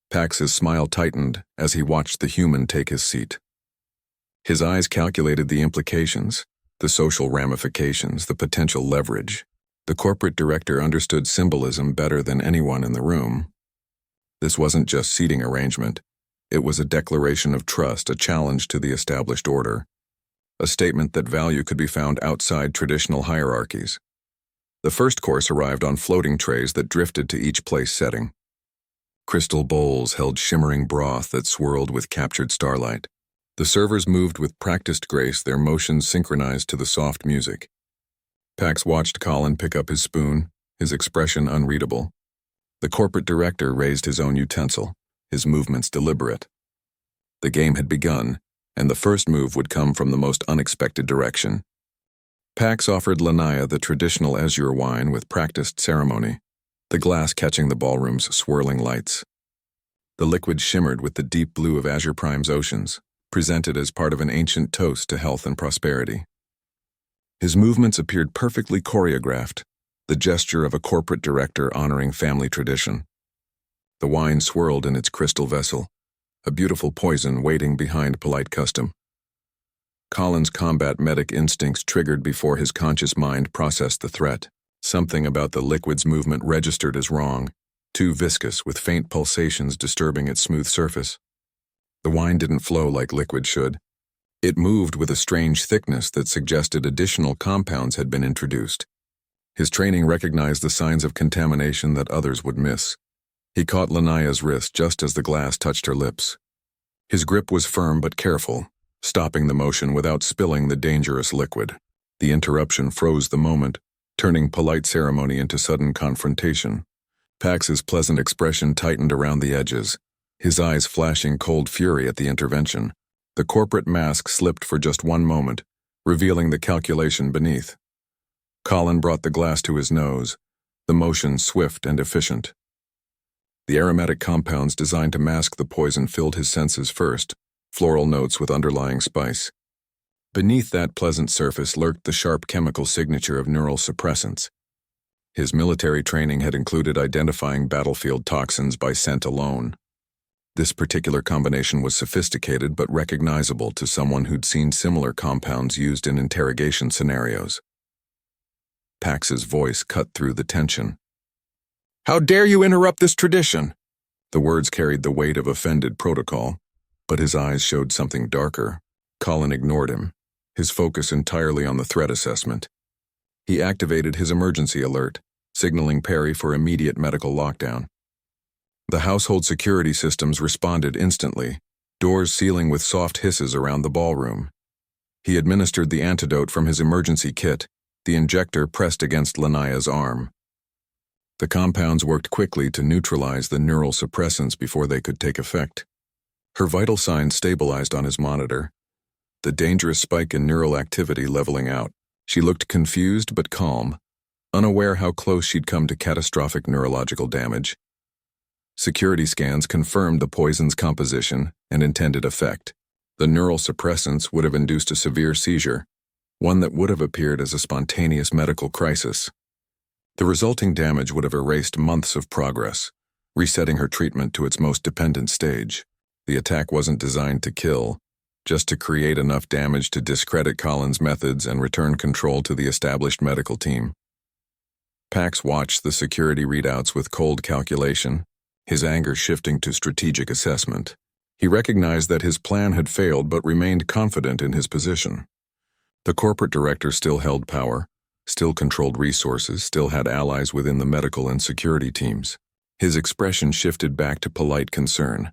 Pax's smile tightened as he watched the human take his seat. His eyes calculated the implications, The social ramifications, the potential leverage. The corporate director understood symbolism better than anyone in the room. This wasn't just seating arrangement. It was a declaration of trust, a challenge to the established order. A statement that value could be found outside traditional hierarchies. The first course arrived on floating trays that drifted to each place setting. Crystal bowls held shimmering broth that swirled with captured starlight. The servers moved with practiced grace, their motions synchronized to the soft music. Pax watched Colin pick up his spoon, his expression unreadable. The corporate director raised his own utensil, his movements deliberate. The game had begun, and the first move would come from the most unexpected direction. Pax offered Lanaya the traditional azure wine with practiced ceremony, the glass catching the ballroom's swirling lights. The liquid shimmered with the deep blue of Azure Prime's oceans, presented as part of an ancient toast to health and prosperity. His movements appeared perfectly choreographed, the gesture of a corporate director honoring family tradition. The wine swirled in its crystal vessel, a beautiful poison waiting behind polite custom. Colin's combat medic instincts triggered before his conscious mind processed the threat. Something about the liquid's movement registered as wrong, too viscous with faint pulsations disturbing its smooth surface. The wine didn't flow like liquid should. It moved with a strange thickness that suggested additional compounds had been introduced. His training recognized the signs of contamination that others would miss. He caught Lanaya's wrist just as the glass touched her lips. His grip was firm but careful, stopping the motion without spilling the dangerous liquid. The interruption froze the moment, turning polite ceremony into sudden confrontation. Pax's pleasant expression tightened around the edges, his eyes flashing cold fury at the intervention. The corporate mask slipped for just one moment, revealing the calculation beneath. Colin brought the glass to his nose, the motion swift and efficient. The aromatic compounds designed to mask the poison filled his senses first, floral notes with underlying spice. Beneath that pleasant surface lurked the sharp chemical signature of neural suppressants. His military training had included identifying battlefield toxins by scent alone. This particular combination was sophisticated but recognizable to someone who'd seen similar compounds used in interrogation scenarios. Pax's voice cut through the tension. "How dare you interrupt this tradition?" The words carried the weight of offended protocol, but his eyes showed something darker. Colin ignored him, his focus entirely on the threat assessment. He activated his emergency alert, signaling Perry for immediate medical lockdown. The household security systems responded instantly, doors sealing with soft hisses around the ballroom. He administered the antidote from his emergency kit, the injector pressed against Lanaya's arm. The compounds worked quickly to neutralize the neural suppressants before they could take effect. Her vital signs stabilized on his monitor, the dangerous spike in neural activity leveling out. She looked confused but calm, unaware how close she'd come to catastrophic neurological damage. Security scans confirmed the poison's composition and intended effect. The neural suppressants would have induced a severe seizure, one that would have appeared as a spontaneous medical crisis. The resulting damage would have erased months of progress, resetting her treatment to its most dependent stage. The attack wasn't designed to kill, just to create enough damage to discredit Colin's methods and return control to the established medical team. Pax watched the security readouts with cold calculation, his anger shifting to strategic assessment. He recognized that his plan had failed but remained confident in his position. The corporate director still held power, still controlled resources, still had allies within the medical and security teams. His expression shifted back to polite concern,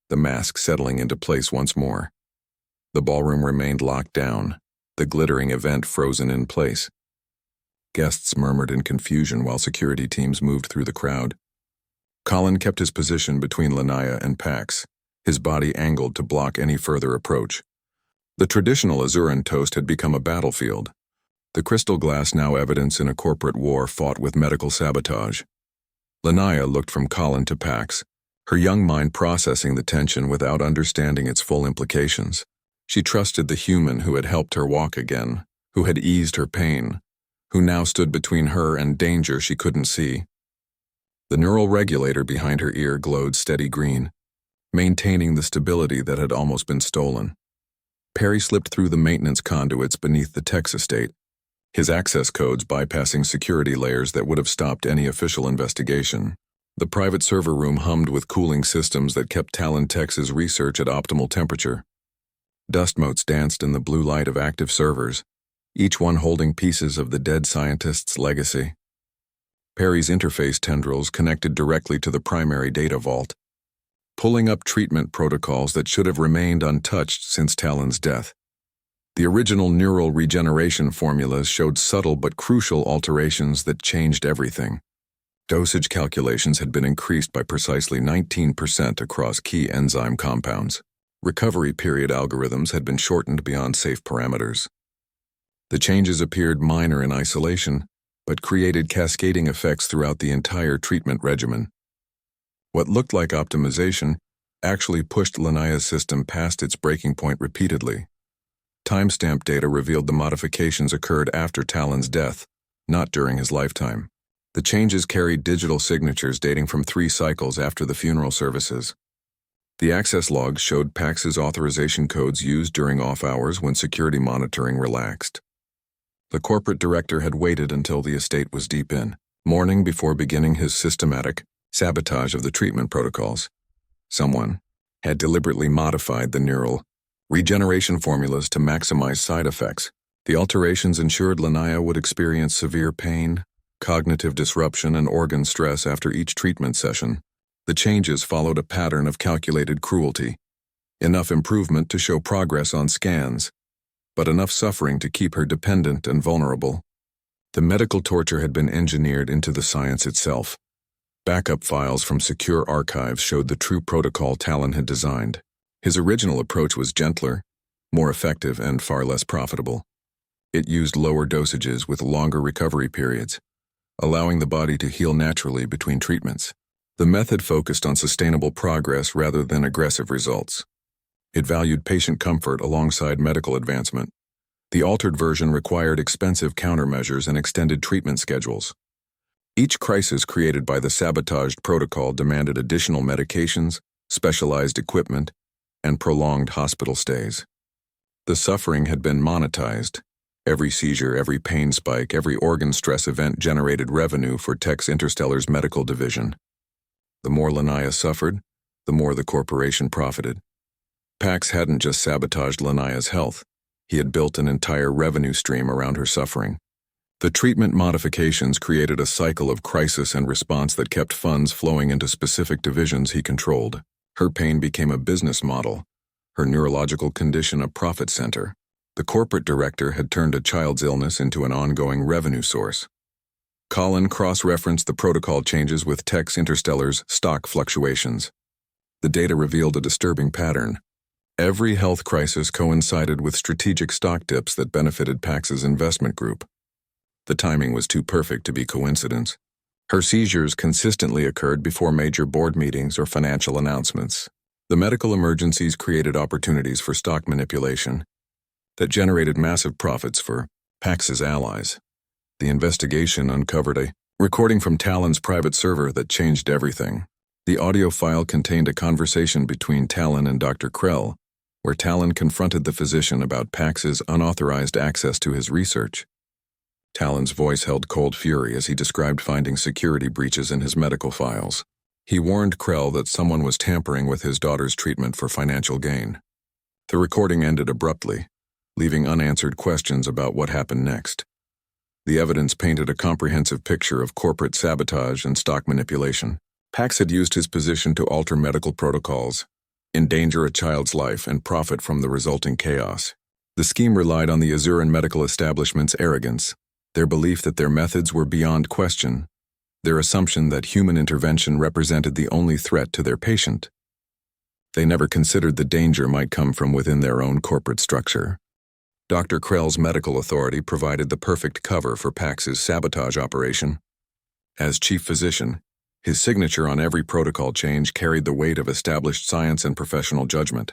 the mask settling into place once more. The ballroom remained locked down, the glittering event frozen in place. Guests murmured in confusion while security teams moved through the crowd. Colin kept his position between Lanaya and Pax, his body angled to block any further approach. The traditional Azuran toast had become a battlefield, the crystal glass now evidence in a corporate war fought with medical sabotage. Lanaya looked from Colin to Pax, her young mind processing the tension without understanding its full implications. She trusted the human who had helped her walk again, who had eased her pain, who now stood between her and danger she couldn't see. The neural regulator behind her ear glowed steady green, maintaining the stability that had almost been stolen. Perry slipped through the maintenance conduits beneath the Tex estate, his access codes bypassing security layers that would have stopped any official investigation. The private server room hummed with cooling systems that kept Talon Tex's research at optimal temperature. Dust motes danced in the blue light of active servers, each one holding pieces of the dead scientist's legacy. Perry's interface tendrils connected directly to the primary data vault, pulling up treatment protocols that should have remained untouched since Talon's death. The original neural regeneration formulas showed subtle but crucial alterations that changed everything. Dosage calculations had been increased by precisely 19% across key enzyme compounds. Recovery period algorithms had been shortened beyond safe parameters. The changes appeared minor in isolation, but created cascading effects throughout the entire treatment regimen. What looked like optimization actually pushed Lanaya's system past its breaking point repeatedly. Timestamp data revealed the modifications occurred after Talon's death, not during his lifetime. The changes carried digital signatures dating from 3 cycles after the funeral services. The access logs showed Pax's authorization codes used during off hours when security monitoring relaxed. The corporate director had waited until the estate was deep in, mourning before beginning his systematic sabotage of the treatment protocols. Someone had deliberately modified the neural regeneration formulas to maximize side effects. The alterations ensured Lanaya would experience severe pain, cognitive disruption, and organ stress after each treatment session. The changes followed a pattern of calculated cruelty. Enough improvement to show progress on scans, but enough suffering to keep her dependent and vulnerable. The medical torture had been engineered into the science itself. Backup files from secure archives showed the true protocol Talon had designed. His original approach was gentler, more effective, and far less profitable. It used lower dosages with longer recovery periods, allowing the body to heal naturally between treatments. The method focused on sustainable progress rather than aggressive results. It valued patient comfort alongside medical advancement. The altered version required expensive countermeasures and extended treatment schedules. Each crisis created by the sabotaged protocol demanded additional medications, specialized equipment, and prolonged hospital stays. The suffering had been monetized. Every seizure, every pain spike, every organ stress event generated revenue for Tex Interstellar's medical division. The more Lanaya suffered, the more the corporation profited. Pax hadn't just sabotaged Lanaya's health, he had built an entire revenue stream around her suffering. The treatment modifications created a cycle of crisis and response that kept funds flowing into specific divisions he controlled. Her pain became a business model, her neurological condition a profit center. The corporate director had turned a child's illness into an ongoing revenue source. Colin cross-referenced the protocol changes with Tex Interstellar's stock fluctuations. The data revealed a disturbing pattern. Every health crisis coincided with strategic stock dips that benefited Pax's investment group. The timing was too perfect to be coincidence. Her seizures consistently occurred before major board meetings or financial announcements. The medical emergencies created opportunities for stock manipulation that generated massive profits for Pax's allies. The investigation uncovered a recording from Talon's private server that changed everything. The audio file contained a conversation between Talon and Dr. Krell, where Talon confronted the physician about Pax's unauthorized access to his research. Talon's voice held cold fury as he described finding security breaches in his medical files. He warned Krell that someone was tampering with his daughter's treatment for financial gain. The recording ended abruptly, leaving unanswered questions about what happened next. The evidence painted a comprehensive picture of corporate sabotage and stock manipulation. Pax had used his position to alter medical protocols, endanger a child's life, and profit from the resulting chaos. The scheme relied on the Azuran medical establishment's arrogance, their belief that their methods were beyond question, their assumption that human intervention represented the only threat to their patient. They never considered the danger might come from within their own corporate structure. Dr. Krell's medical authority provided the perfect cover for Pax's sabotage operation. As chief physician, his signature on every protocol change carried the weight of established science and professional judgment.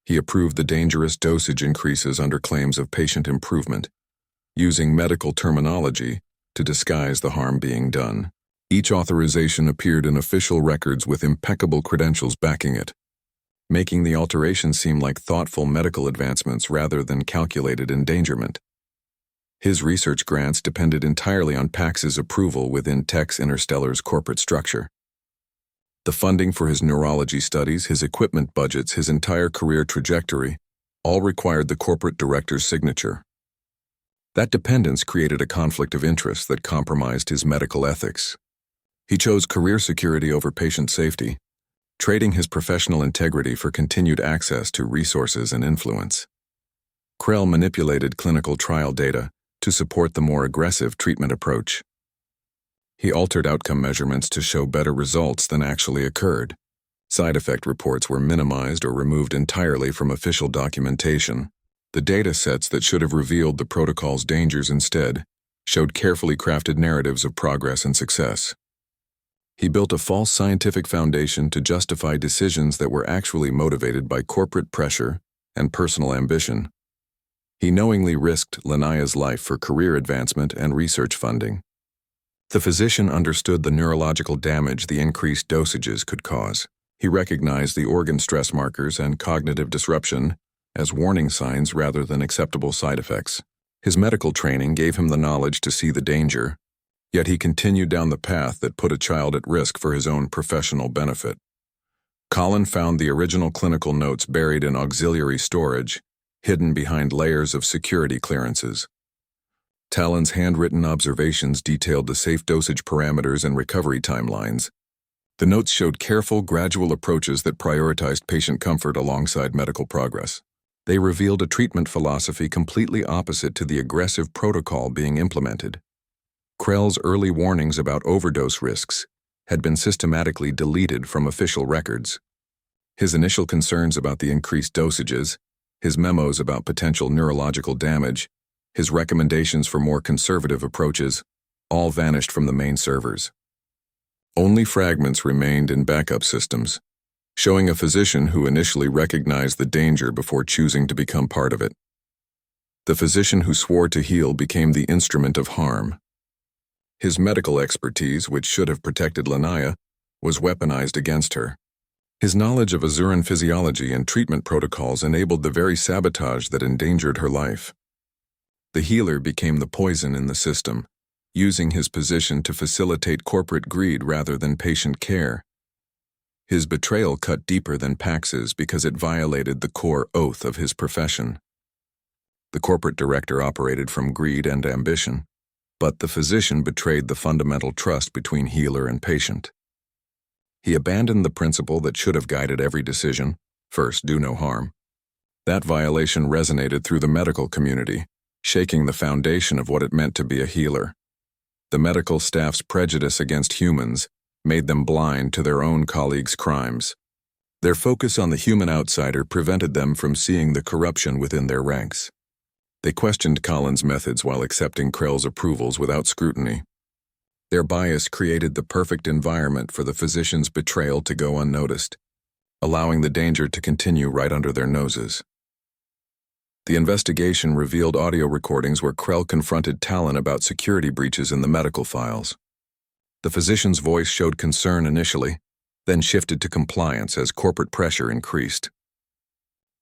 He approved the dangerous dosage increases under claims of patient improvement, using medical terminology to disguise the harm being done. Each authorization appeared in official records with impeccable credentials backing it. making the alterations seem like thoughtful medical advancements rather than calculated endangerment. His research grants depended entirely on Pax's approval within Tech's Interstellar's corporate structure. The funding for his neurology studies, his equipment budgets, his entire career trajectory, all required the corporate director's signature. That dependence created a conflict of interest that compromised his medical ethics. He chose career security over patient safety, trading his professional integrity for continued access to resources and influence. Krell manipulated clinical trial data to support the more aggressive treatment approach. He altered outcome measurements to show better results than actually occurred. Side effect reports were minimized or removed entirely from official documentation. The data sets that should have revealed the protocol's dangers instead showed carefully crafted narratives of progress and success. He built a false scientific foundation to justify decisions that were actually motivated by corporate pressure and personal ambition. He knowingly risked Lanaya's life for career advancement and research funding. The physician understood the neurological damage the increased dosages could cause. He recognized the organ stress markers and cognitive disruption as warning signs rather than acceptable side effects. His medical training gave him the knowledge to see the danger, yet he continued down the path that put a child at risk for his own professional benefit. Colin found the original clinical notes buried in auxiliary storage, hidden behind layers of security clearances. Talon's handwritten observations detailed the safe dosage parameters and recovery timelines. The notes showed careful, gradual approaches that prioritized patient comfort alongside medical progress. They revealed a treatment philosophy completely opposite to the aggressive protocol being implemented. Krell's early warnings about overdose risks had been systematically deleted from official records. His initial concerns about the increased dosages, his memos about potential neurological damage, his recommendations for more conservative approaches, all vanished from the main servers. Only fragments remained in backup systems, showing a physician who initially recognized the danger before choosing to become part of it. The physician who swore to heal became the instrument of harm. His medical expertise, which should have protected Lanaya, was weaponized against her. His knowledge of Azuran physiology and treatment protocols enabled the very sabotage that endangered her life. The healer became the poison in the system, using his position to facilitate corporate greed rather than patient care. His betrayal cut deeper than Pax's because it violated the core oath of his profession. The corporate director operated from greed and ambition, but the physician betrayed the fundamental trust between healer and patient. He abandoned the principle that should have guided every decision: first, do no harm. That violation resonated through the medical community, shaking the foundation of what it meant to be a healer. The medical staff's prejudice against humans made them blind to their own colleagues' crimes. Their focus on the human outsider prevented them from seeing the corruption within their ranks. They questioned Colin's methods while accepting Krell's approvals without scrutiny. Their bias created the perfect environment for the physician's betrayal to go unnoticed, allowing the danger to continue right under their noses. The investigation revealed audio recordings where Krell confronted Talon about security breaches in the medical files. The physician's voice showed concern initially, then shifted to compliance as corporate pressure increased.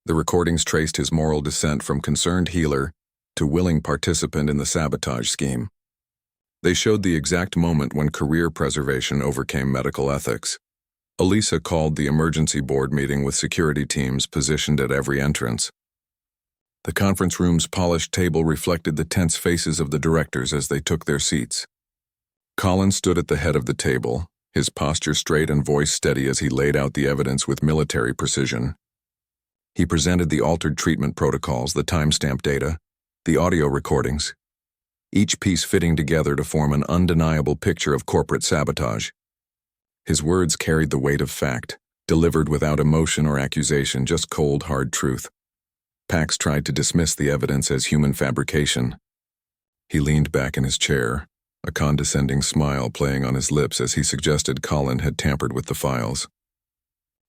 The recordings traced his moral descent from concerned healer to willing participant in the sabotage scheme. They showed the exact moment when career preservation overcame medical ethics. Elisa called the emergency board meeting with security teams positioned at every entrance. The conference room's polished table reflected the tense faces of the directors as they took their seats. Colin stood at the head of the table, his posture straight and voice steady as he laid out the evidence with military precision. He presented the altered treatment protocols, the timestamp data, the audio recordings, each piece fitting together to form an undeniable picture of corporate sabotage. His words carried the weight of fact, delivered without emotion or accusation, just cold, hard truth. Pax tried to dismiss the evidence as human fabrication. He leaned back in his chair, a condescending smile playing on his lips as he suggested Colin had tampered with the files.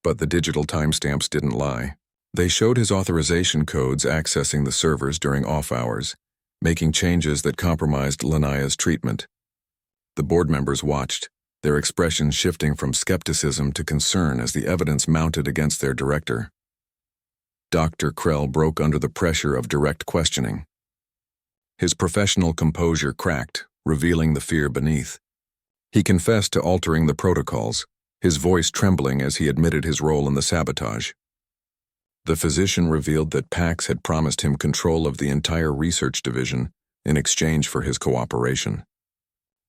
But the digital timestamps didn't lie. They showed his authorization codes accessing the servers during off hours, making changes that compromised Lanaya's treatment. The board members watched, their expressions shifting from skepticism to concern as the evidence mounted against their director. Dr. Krell broke under the pressure of direct questioning. His professional composure cracked, revealing the fear beneath. He confessed to altering the protocols, his voice trembling as he admitted his role in the sabotage. The physician revealed that Pax had promised him control of the entire research division in exchange for his cooperation.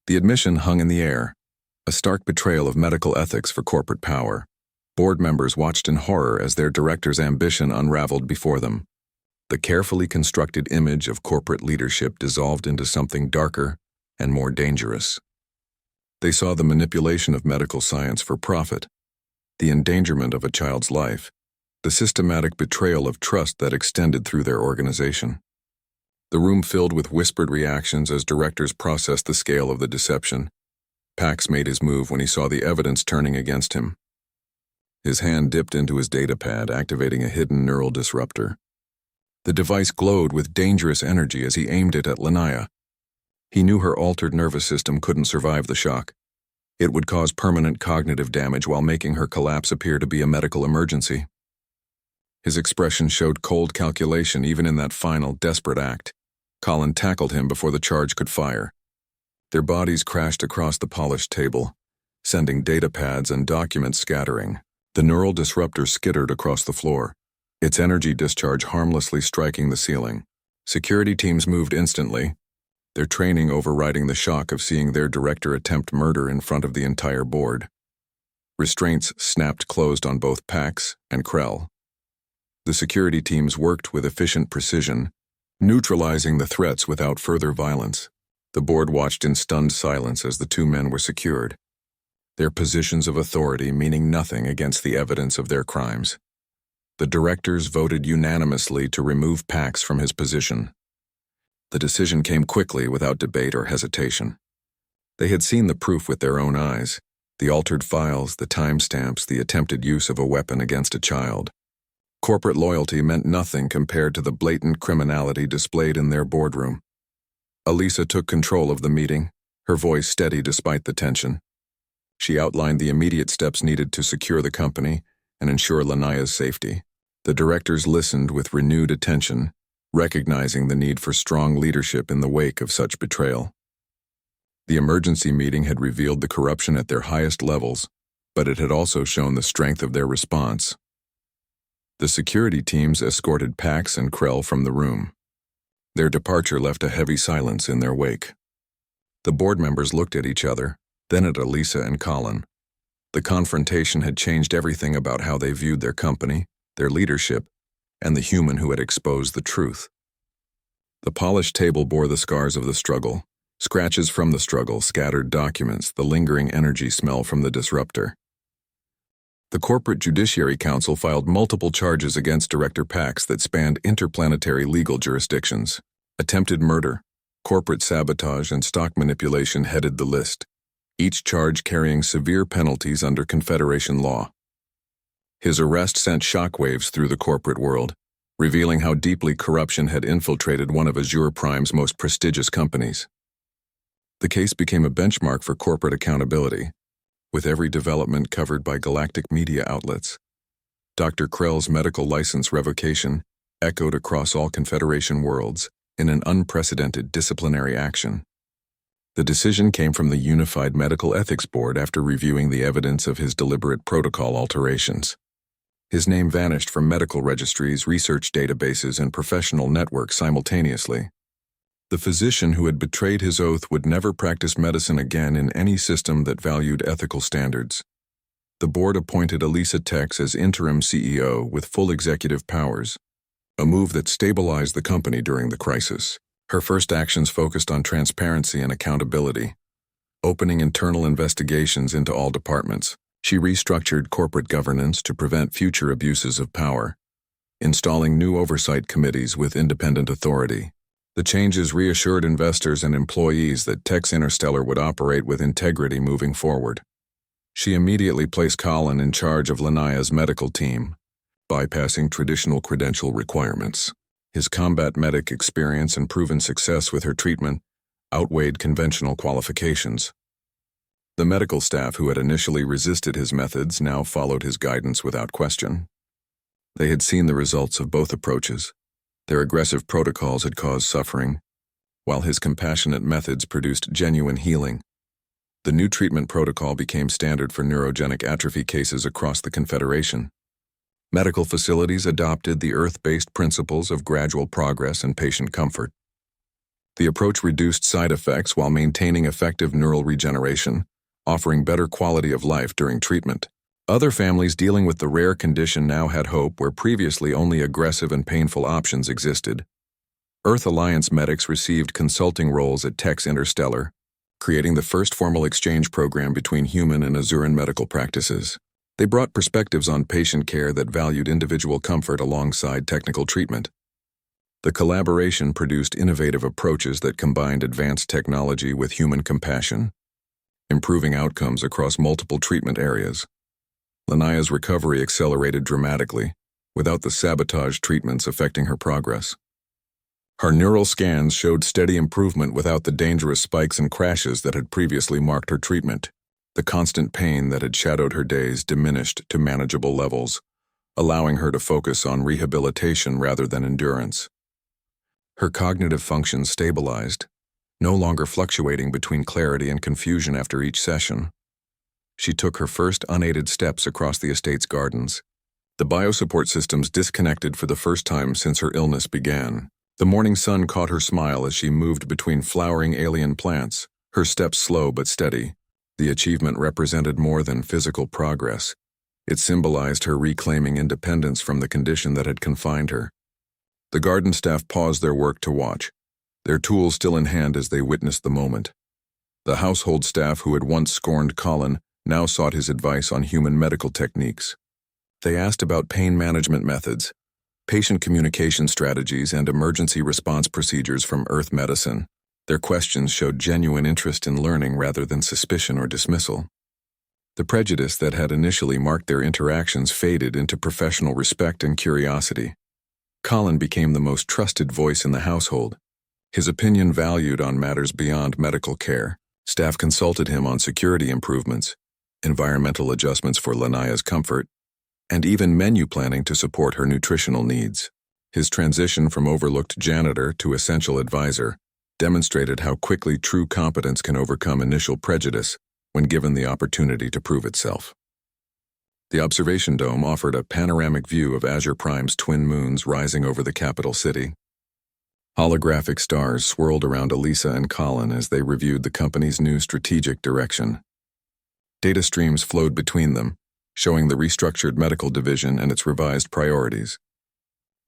The admission hung in the air, a stark betrayal of medical ethics for corporate power. Board members watched in horror as their director's ambition unraveled before them. The carefully constructed image of corporate leadership dissolved into something darker and more dangerous. They saw the manipulation of medical science for profit, the endangerment of a child's life, the systematic betrayal of trust that extended through their organization. The room filled with whispered reactions as directors processed the scale of the deception. Pax made his move when he saw the evidence turning against him. His hand dipped into his datapad, activating a hidden neural disruptor. The device glowed with dangerous energy as he aimed it at Lanaya. He knew her altered nervous system couldn't survive the shock. It would cause permanent cognitive damage while making her collapse appear to be a medical emergency. His expression showed cold calculation even in that final, desperate act. Colin tackled him before the charge could fire. Their bodies crashed across the polished table, sending datapads and documents scattering. The neural disruptor skittered across the floor, its energy discharge harmlessly striking the ceiling. Security teams moved instantly, their training overriding the shock of seeing their director attempt murder in front of the entire board. Restraints snapped closed on both Pax and Krell. The security teams worked with efficient precision, neutralizing the threats without further violence. The board watched in stunned silence as the two men were secured, their positions of authority meaning nothing against the evidence of their crimes. The directors voted unanimously to remove Pax from his position. The decision came quickly without debate or hesitation. They had seen the proof with their own eyes, the altered files, the timestamps, the attempted use of a weapon against a child. Corporate loyalty meant nothing compared to the blatant criminality displayed in their boardroom. Elisa took control of the meeting, her voice steady despite the tension. She outlined the immediate steps needed to secure the company and ensure Lanaya's safety. The directors listened with renewed attention, recognizing the need for strong leadership in the wake of such betrayal. The emergency meeting had revealed the corruption at their highest levels, but it had also shown the strength of their response. The security teams escorted Pax and Krell from the room. Their departure left a heavy silence in their wake. The board members looked at each other, then at Elisa and Colin. The confrontation had changed everything about how they viewed their company, their leadership, and the human who had exposed the truth. The polished table bore the scars of the struggle, scratches from the struggle, scattered documents, the lingering energy smell from the disruptor. The Corporate Judiciary Council filed multiple charges against Director Pax that spanned interplanetary legal jurisdictions. Attempted murder, corporate sabotage, and stock manipulation headed the list, each charge carrying severe penalties under Confederation law. His arrest sent shockwaves through the corporate world, revealing how deeply corruption had infiltrated one of Azure Prime's most prestigious companies. The case became a benchmark for corporate accountability, with every development covered by galactic media outlets. Dr. Krell's medical license revocation echoed across all Confederation worlds in an unprecedented disciplinary action. The decision came from the Unified Medical Ethics Board after reviewing the evidence of his deliberate protocol alterations. His name vanished from medical registries, research databases, and professional networks simultaneously. The physician who had betrayed his oath would never practice medicine again in any system that valued ethical standards. The board appointed Elisa Tex as interim CEO with full executive powers, a move that stabilized the company during the crisis. Her first actions focused on transparency and accountability, opening internal investigations into all departments. She restructured corporate governance to prevent future abuses of power, installing new oversight committees with independent authority. The changes reassured investors and employees that Tex Interstellar would operate with integrity moving forward. She immediately placed Colin in charge of Lanaya's medical team, bypassing traditional credential requirements. His combat medic experience and proven success with her treatment outweighed conventional qualifications. The medical staff who had initially resisted his methods now followed his guidance without question. They had seen the results of both approaches. Their aggressive protocols had caused suffering, while his compassionate methods produced genuine healing. The new treatment protocol became standard for neurogenic atrophy cases across the Confederation. Medical facilities adopted the Earth-based principles of gradual progress and patient comfort. The approach reduced side effects while maintaining effective neural regeneration, offering better quality of life during treatment. Other families dealing with the rare condition now had hope where previously only aggressive and painful options existed. Earth Alliance medics received consulting roles at Tex Interstellar, creating the first formal exchange program between human and Azuran medical practices. They brought perspectives on patient care that valued individual comfort alongside technical treatment. The collaboration produced innovative approaches that combined advanced technology with human compassion, improving outcomes across multiple treatment areas. Lanaya's recovery accelerated dramatically, without the sabotage treatments affecting her progress. Her neural scans showed steady improvement without the dangerous spikes and crashes that had previously marked her treatment. The constant pain that had shadowed her days diminished to manageable levels, allowing her to focus on rehabilitation rather than endurance. Her cognitive functions stabilized, no longer fluctuating between clarity and confusion after each session. She took her first unaided steps across the estate's gardens. The biosupport systems disconnected for the first time since her illness began. The morning sun caught her smile as she moved between flowering alien plants, her steps slow but steady. The achievement represented more than physical progress. It symbolized her reclaiming independence from the condition that had confined her. The garden staff paused their work to watch, their tools still in hand as they witnessed the moment. The household staff who had once scorned Colin now sought his advice on human medical techniques. They asked about pain management methods, patient communication strategies, and emergency response procedures from Earth medicine. Their questions showed genuine interest in learning rather than suspicion or dismissal. The prejudice that had initially marked their interactions faded into professional respect and curiosity. Colin became the most trusted voice in the household, his opinion valued on matters beyond medical care. Staff consulted him on security improvements, environmental adjustments for Lanaya's comfort, and even menu planning to support her nutritional needs. His transition from overlooked janitor to essential advisor demonstrated how quickly true competence can overcome initial prejudice when given the opportunity to prove itself. The observation dome offered a panoramic view of Azure Prime's twin moons rising over the capital city. Holographic stars swirled around Elisa and Colin as they reviewed the company's new strategic direction. Data streams flowed between them, showing the restructured medical division and its revised priorities.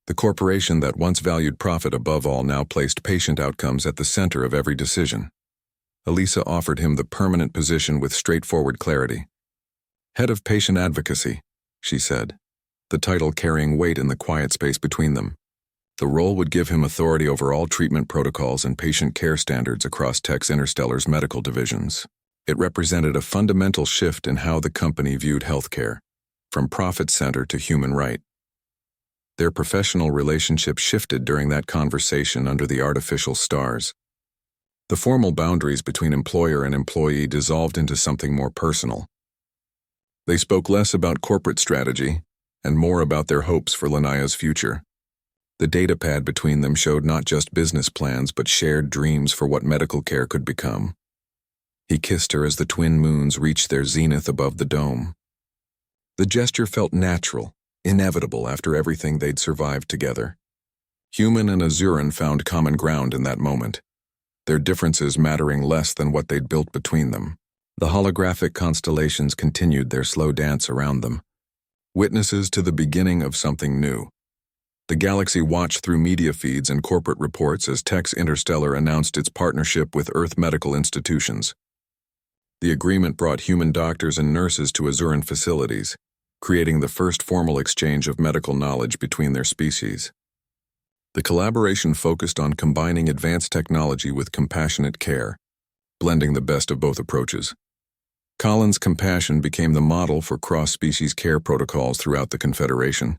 The corporation that once valued profit above all now placed patient outcomes at the center of every decision. Elisa offered him the permanent position with straightforward clarity. Head of Patient Advocacy, she said, the title carrying weight in the quiet space between them. The role would give him authority over all treatment protocols and patient care standards across Tex Interstellar's medical divisions. It represented a fundamental shift in how the company viewed healthcare, from profit center to human right. Their professional relationship shifted during that conversation under the artificial stars. The formal boundaries between employer and employee dissolved into something more personal. They spoke less about corporate strategy and more about their hopes for Lanaya's future. The datapad between them showed not just business plans but shared dreams for what medical care could become. He kissed her as the twin moons reached their zenith above the dome. The gesture felt natural, inevitable after everything they'd survived together. Human and Azuran found common ground in that moment, their differences mattering less than what they'd built between them. The holographic constellations continued their slow dance around them, witnesses to the beginning of something new. The galaxy watched through media feeds and corporate reports as Tex Interstellar announced its partnership with Earth medical institutions. The agreement brought human doctors and nurses to Azuran facilities, creating the first formal exchange of medical knowledge between their species. The collaboration focused on combining advanced technology with compassionate care, blending the best of both approaches. Colin's compassion became the model for cross-species care protocols throughout the Confederation.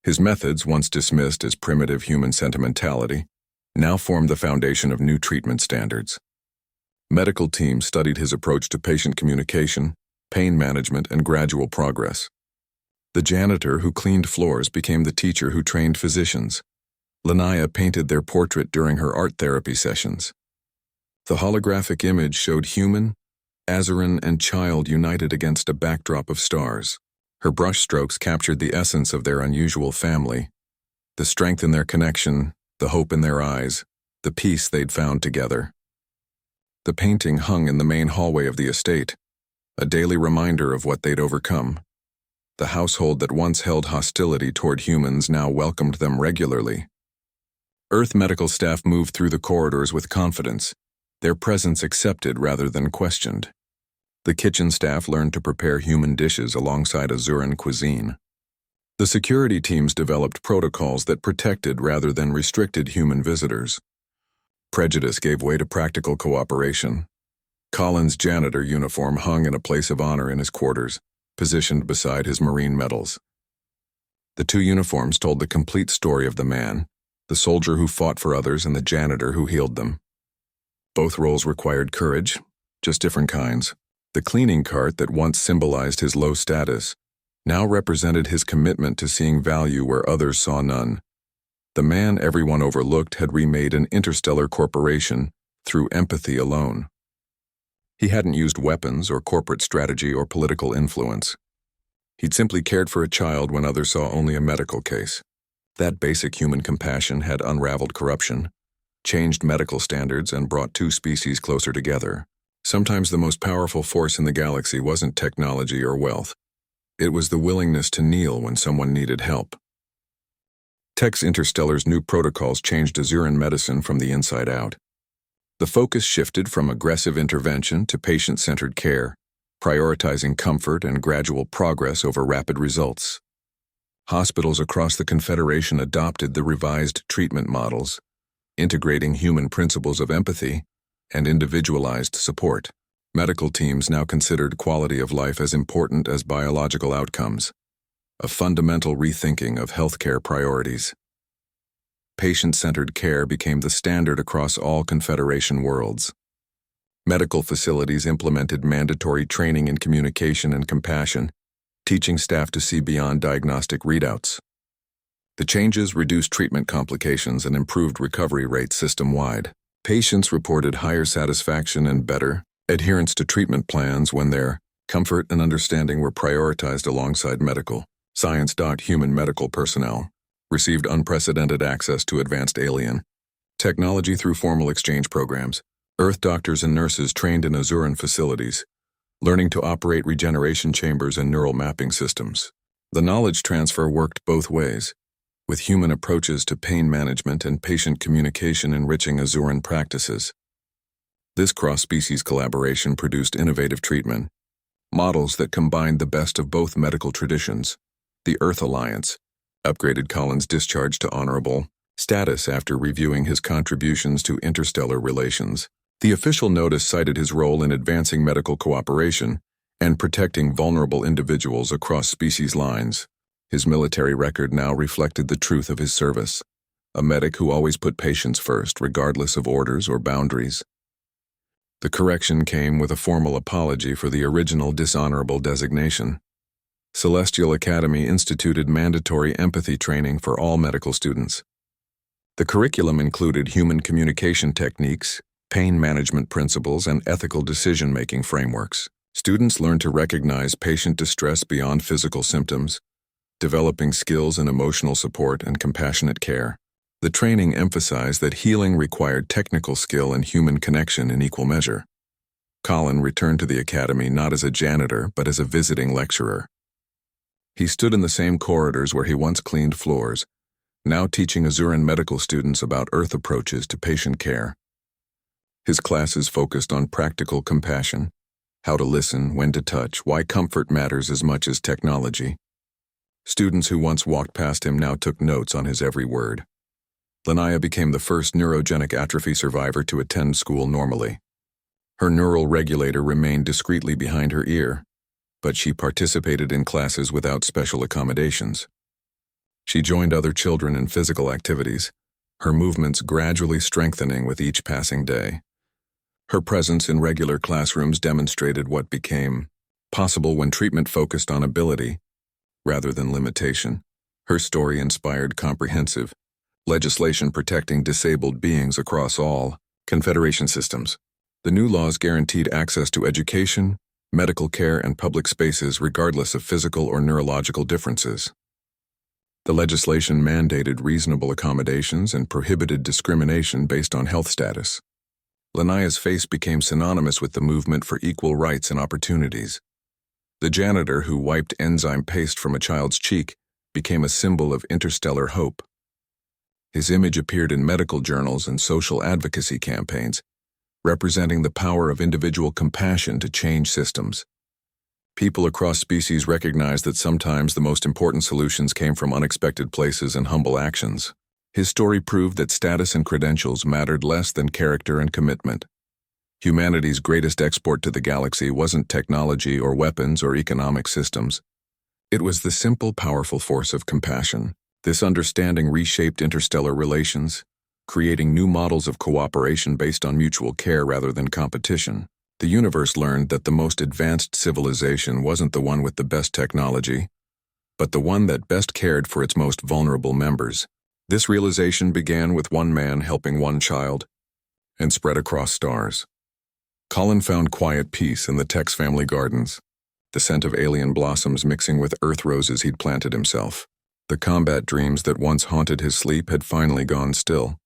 His methods, once dismissed as primitive human sentimentality, now formed the foundation of new treatment standards. Medical teams studied his approach to patient communication, pain management, and gradual progress. The janitor who cleaned floors became the teacher who trained physicians. Lanaya painted their portrait during her art therapy sessions. The holographic image showed human, Azaran, and child united against a backdrop of stars. Her brushstrokes captured the essence of their unusual family, the strength in their connection, the hope in their eyes, the peace they'd found together. The painting hung in the main hallway of the estate, a daily reminder of what they'd overcome. The household that once held hostility toward humans now welcomed them regularly. Earth medical staff moved through the corridors with confidence, their presence accepted rather than questioned. The kitchen staff learned to prepare human dishes alongside Azuran cuisine. The security teams developed protocols that protected rather than restricted human visitors. Prejudice gave way to practical cooperation. Colin's janitor uniform hung in a place of honor in his quarters, positioned beside his marine medals. The two uniforms told the complete story of the man, the soldier who fought for others and the janitor who healed them. Both roles required courage, just different kinds. The cleaning cart that once symbolized his low status now represented his commitment to seeing value where others saw none. The man everyone overlooked had remade an interstellar corporation through empathy alone. He hadn't used weapons or corporate strategy or political influence. He'd simply cared for a child when others saw only a medical case. That basic human compassion had unraveled corruption, changed medical standards, and brought two species closer together. Sometimes the most powerful force in the galaxy wasn't technology or wealth. It was the willingness to kneel when someone needed help. Tex Interstellar's new protocols changed Azuran medicine from the inside out. The focus shifted from aggressive intervention to patient-centered care, prioritizing comfort and gradual progress over rapid results. Hospitals across the Confederation adopted the revised treatment models, integrating human principles of empathy and individualized support. Medical teams now considered quality of life as important as biological outcomes, a fundamental rethinking of healthcare priorities. Patient-centered care became the standard across all Confederation worlds. Medical facilities implemented mandatory training in communication and compassion, teaching staff to see beyond diagnostic readouts. The changes reduced treatment complications and improved recovery rates system-wide. Patients reported higher satisfaction and better adherence to treatment plans when their comfort and understanding were prioritized alongside medical science. Human medical personnel received unprecedented access to advanced alien technology through formal exchange programs. Earth doctors and nurses trained in Azuran facilities, learning to operate regeneration chambers and neural mapping systems. The knowledge transfer worked both ways, with human approaches to pain management and patient communication enriching Azuran practices. This cross-species collaboration produced innovative treatment models that combined the best of both medical traditions. The Earth Alliance upgraded Colin's discharge to honorable status after reviewing his contributions to interstellar relations. The official notice cited his role in advancing medical cooperation and protecting vulnerable individuals across species lines. His military record now reflected the truth of his service, a medic who always put patients first, regardless of orders or boundaries. The correction came with a formal apology for the original dishonorable designation. Celestial Academy instituted mandatory empathy training for all medical students. The curriculum included human communication techniques, pain management principles, and ethical decision-making frameworks. Students learned to recognize patient distress beyond physical symptoms, developing skills in emotional support and compassionate care. The training emphasized that healing required technical skill and human connection in equal measure. Colin returned to the academy not as a janitor, but as a visiting lecturer. He stood in the same corridors where he once cleaned floors, now teaching Azuran medical students about Earth approaches to patient care. His classes focused on practical compassion, how to listen, when to touch, why comfort matters as much as technology. Students who once walked past him now took notes on his every word. Lanaya became the first neurogenic atrophy survivor to attend school normally. Her neural regulator remained discreetly behind her ear, but she participated in classes without special accommodations. She joined other children in physical activities, her movements gradually strengthening with each passing day. Her presence in regular classrooms demonstrated what became possible when treatment focused on ability rather than limitation. Her story inspired comprehensive legislation protecting disabled beings across all Confederation systems. The new laws guaranteed access to education, medical care, and public spaces regardless of physical or neurological differences. The legislation mandated reasonable accommodations and prohibited discrimination based on health status. Lanaya's face became synonymous with the movement for equal rights and opportunities. The janitor who wiped enzyme paste from a child's cheek became a symbol of interstellar hope. His image appeared in medical journals and social advocacy campaigns, representing the power of individual compassion to change systems. People across species recognized that sometimes the most important solutions came from unexpected places and humble actions. His story proved that status and credentials mattered less than character and commitment. Humanity's greatest export to the galaxy wasn't technology or weapons or economic systems. It was the simple, powerful force of compassion. This understanding reshaped interstellar relations, creating new models of cooperation based on mutual care rather than competition. The universe learned that the most advanced civilization wasn't the one with the best technology, but the one that best cared for its most vulnerable members. This realization began with one man helping one child and spread across stars. Colin found quiet peace in the Tex family gardens, the scent of alien blossoms mixing with earth roses he'd planted himself. The combat dreams that once haunted his sleep had finally gone still.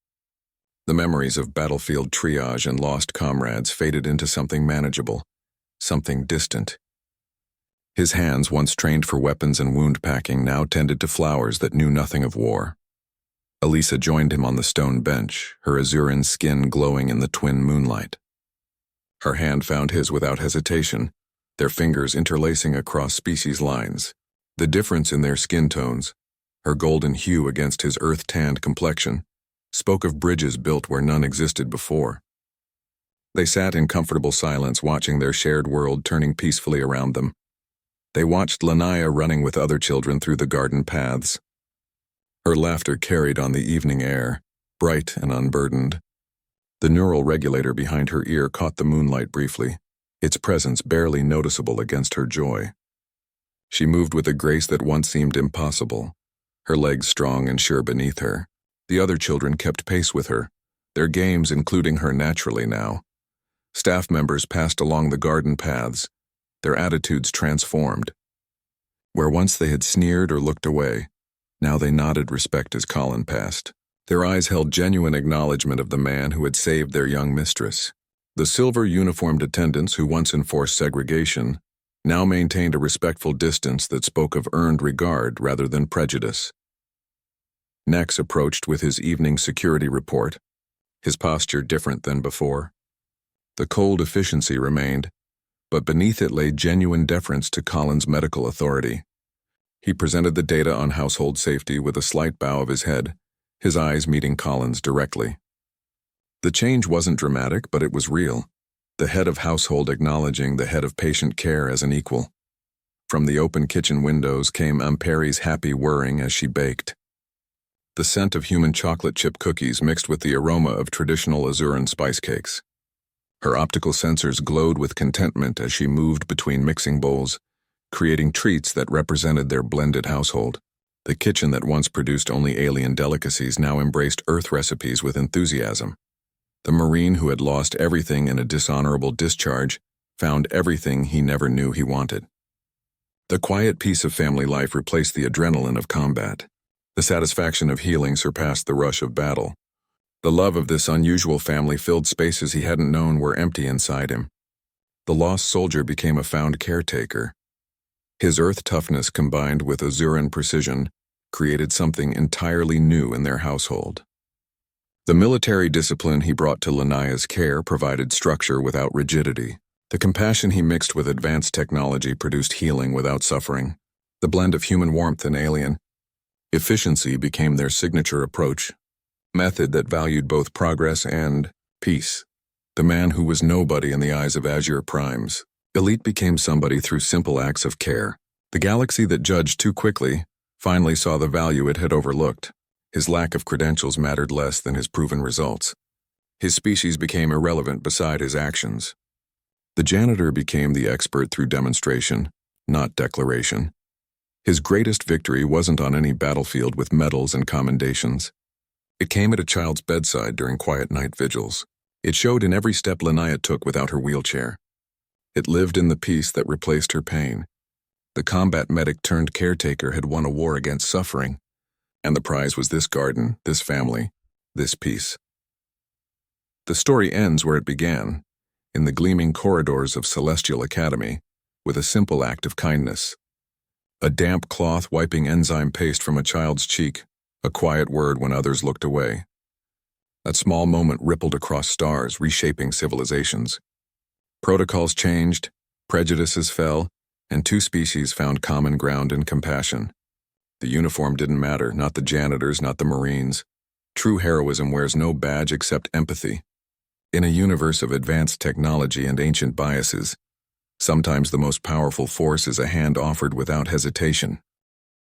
The memories of battlefield triage and lost comrades faded into something manageable, something distant. His hands, once trained for weapons and wound packing, now tended to flowers that knew nothing of war. Elisa joined him on the stone bench, her azuran skin glowing in the twin moonlight. Her hand found his without hesitation, their fingers interlacing across species lines. The difference in their skin tones, her golden hue against his earth-tanned complexion, spoke of bridges built where none existed before. They sat in comfortable silence, watching their shared world turning peacefully around them. They watched Lanaya running with other children through the garden paths. Her laughter carried on the evening air, bright and unburdened. The neural regulator behind her ear caught the moonlight briefly, its presence barely noticeable against her joy. She moved with a grace that once seemed impossible, her legs strong and sure beneath her. The other children kept pace with her, their games including her naturally now. Staff members passed along the garden paths, their attitudes transformed. Where once they had sneered or looked away, now they nodded respect as Colin passed. Their eyes held genuine acknowledgement of the man who had saved their young mistress. The silver-uniformed attendants who once enforced segregation now maintained a respectful distance that spoke of earned regard rather than prejudice. Nex approached with his evening security report, his posture different than before. The cold efficiency remained, but beneath it lay genuine deference to Colin's medical authority. He presented the data on household safety with a slight bow of his head, his eyes meeting Colin's directly. The change wasn't dramatic, but it was real, the head of household acknowledging the head of patient care as an equal. From the open kitchen windows came Amperi's happy whirring as she baked. The scent of human chocolate chip cookies mixed with the aroma of traditional Azuran spice cakes. Her optical sensors glowed with contentment as she moved between mixing bowls, creating treats that represented their blended household. The kitchen that once produced only alien delicacies now embraced Earth recipes with enthusiasm. The Marine who had lost everything in a dishonorable discharge found everything he never knew he wanted. The quiet peace of family life replaced the adrenaline of combat. The satisfaction of healing surpassed the rush of battle. The love of this unusual family filled spaces he hadn't known were empty inside him. The lost soldier became a found caretaker. His earth toughness combined with Azuran precision created something entirely new in their household. The military discipline he brought to Lanaya's care provided structure without rigidity. The compassion he mixed with advanced technology produced healing without suffering. The blend of human warmth and alien efficiency became their signature approach, method that valued both progress and peace. The man who was nobody in the eyes of Azure Primes. Elite became somebody through simple acts of care. The galaxy that judged too quickly finally saw the value it had overlooked. His lack of credentials mattered less than his proven results. His species became irrelevant beside his actions. The janitor became the expert through demonstration, not declaration. His greatest victory wasn't on any battlefield with medals and commendations. It came at a child's bedside during quiet night vigils. It showed in every step Linnea took without her wheelchair. It lived in the peace that replaced her pain. The combat medic turned caretaker had won a war against suffering, and the prize was this garden, this family, this peace. The story ends where it began, in the gleaming corridors of Celestial Academy, with a simple act of kindness. A damp cloth wiping enzyme paste from a child's cheek, a quiet word when others looked away. That small moment rippled across stars, reshaping civilizations. Protocols changed, prejudices fell, and two species found common ground and compassion. The uniform didn't matter, not the janitors, not the Marines. True heroism wears no badge except empathy. In a universe of advanced technology and ancient biases, sometimes the most powerful force is a hand offered without hesitation.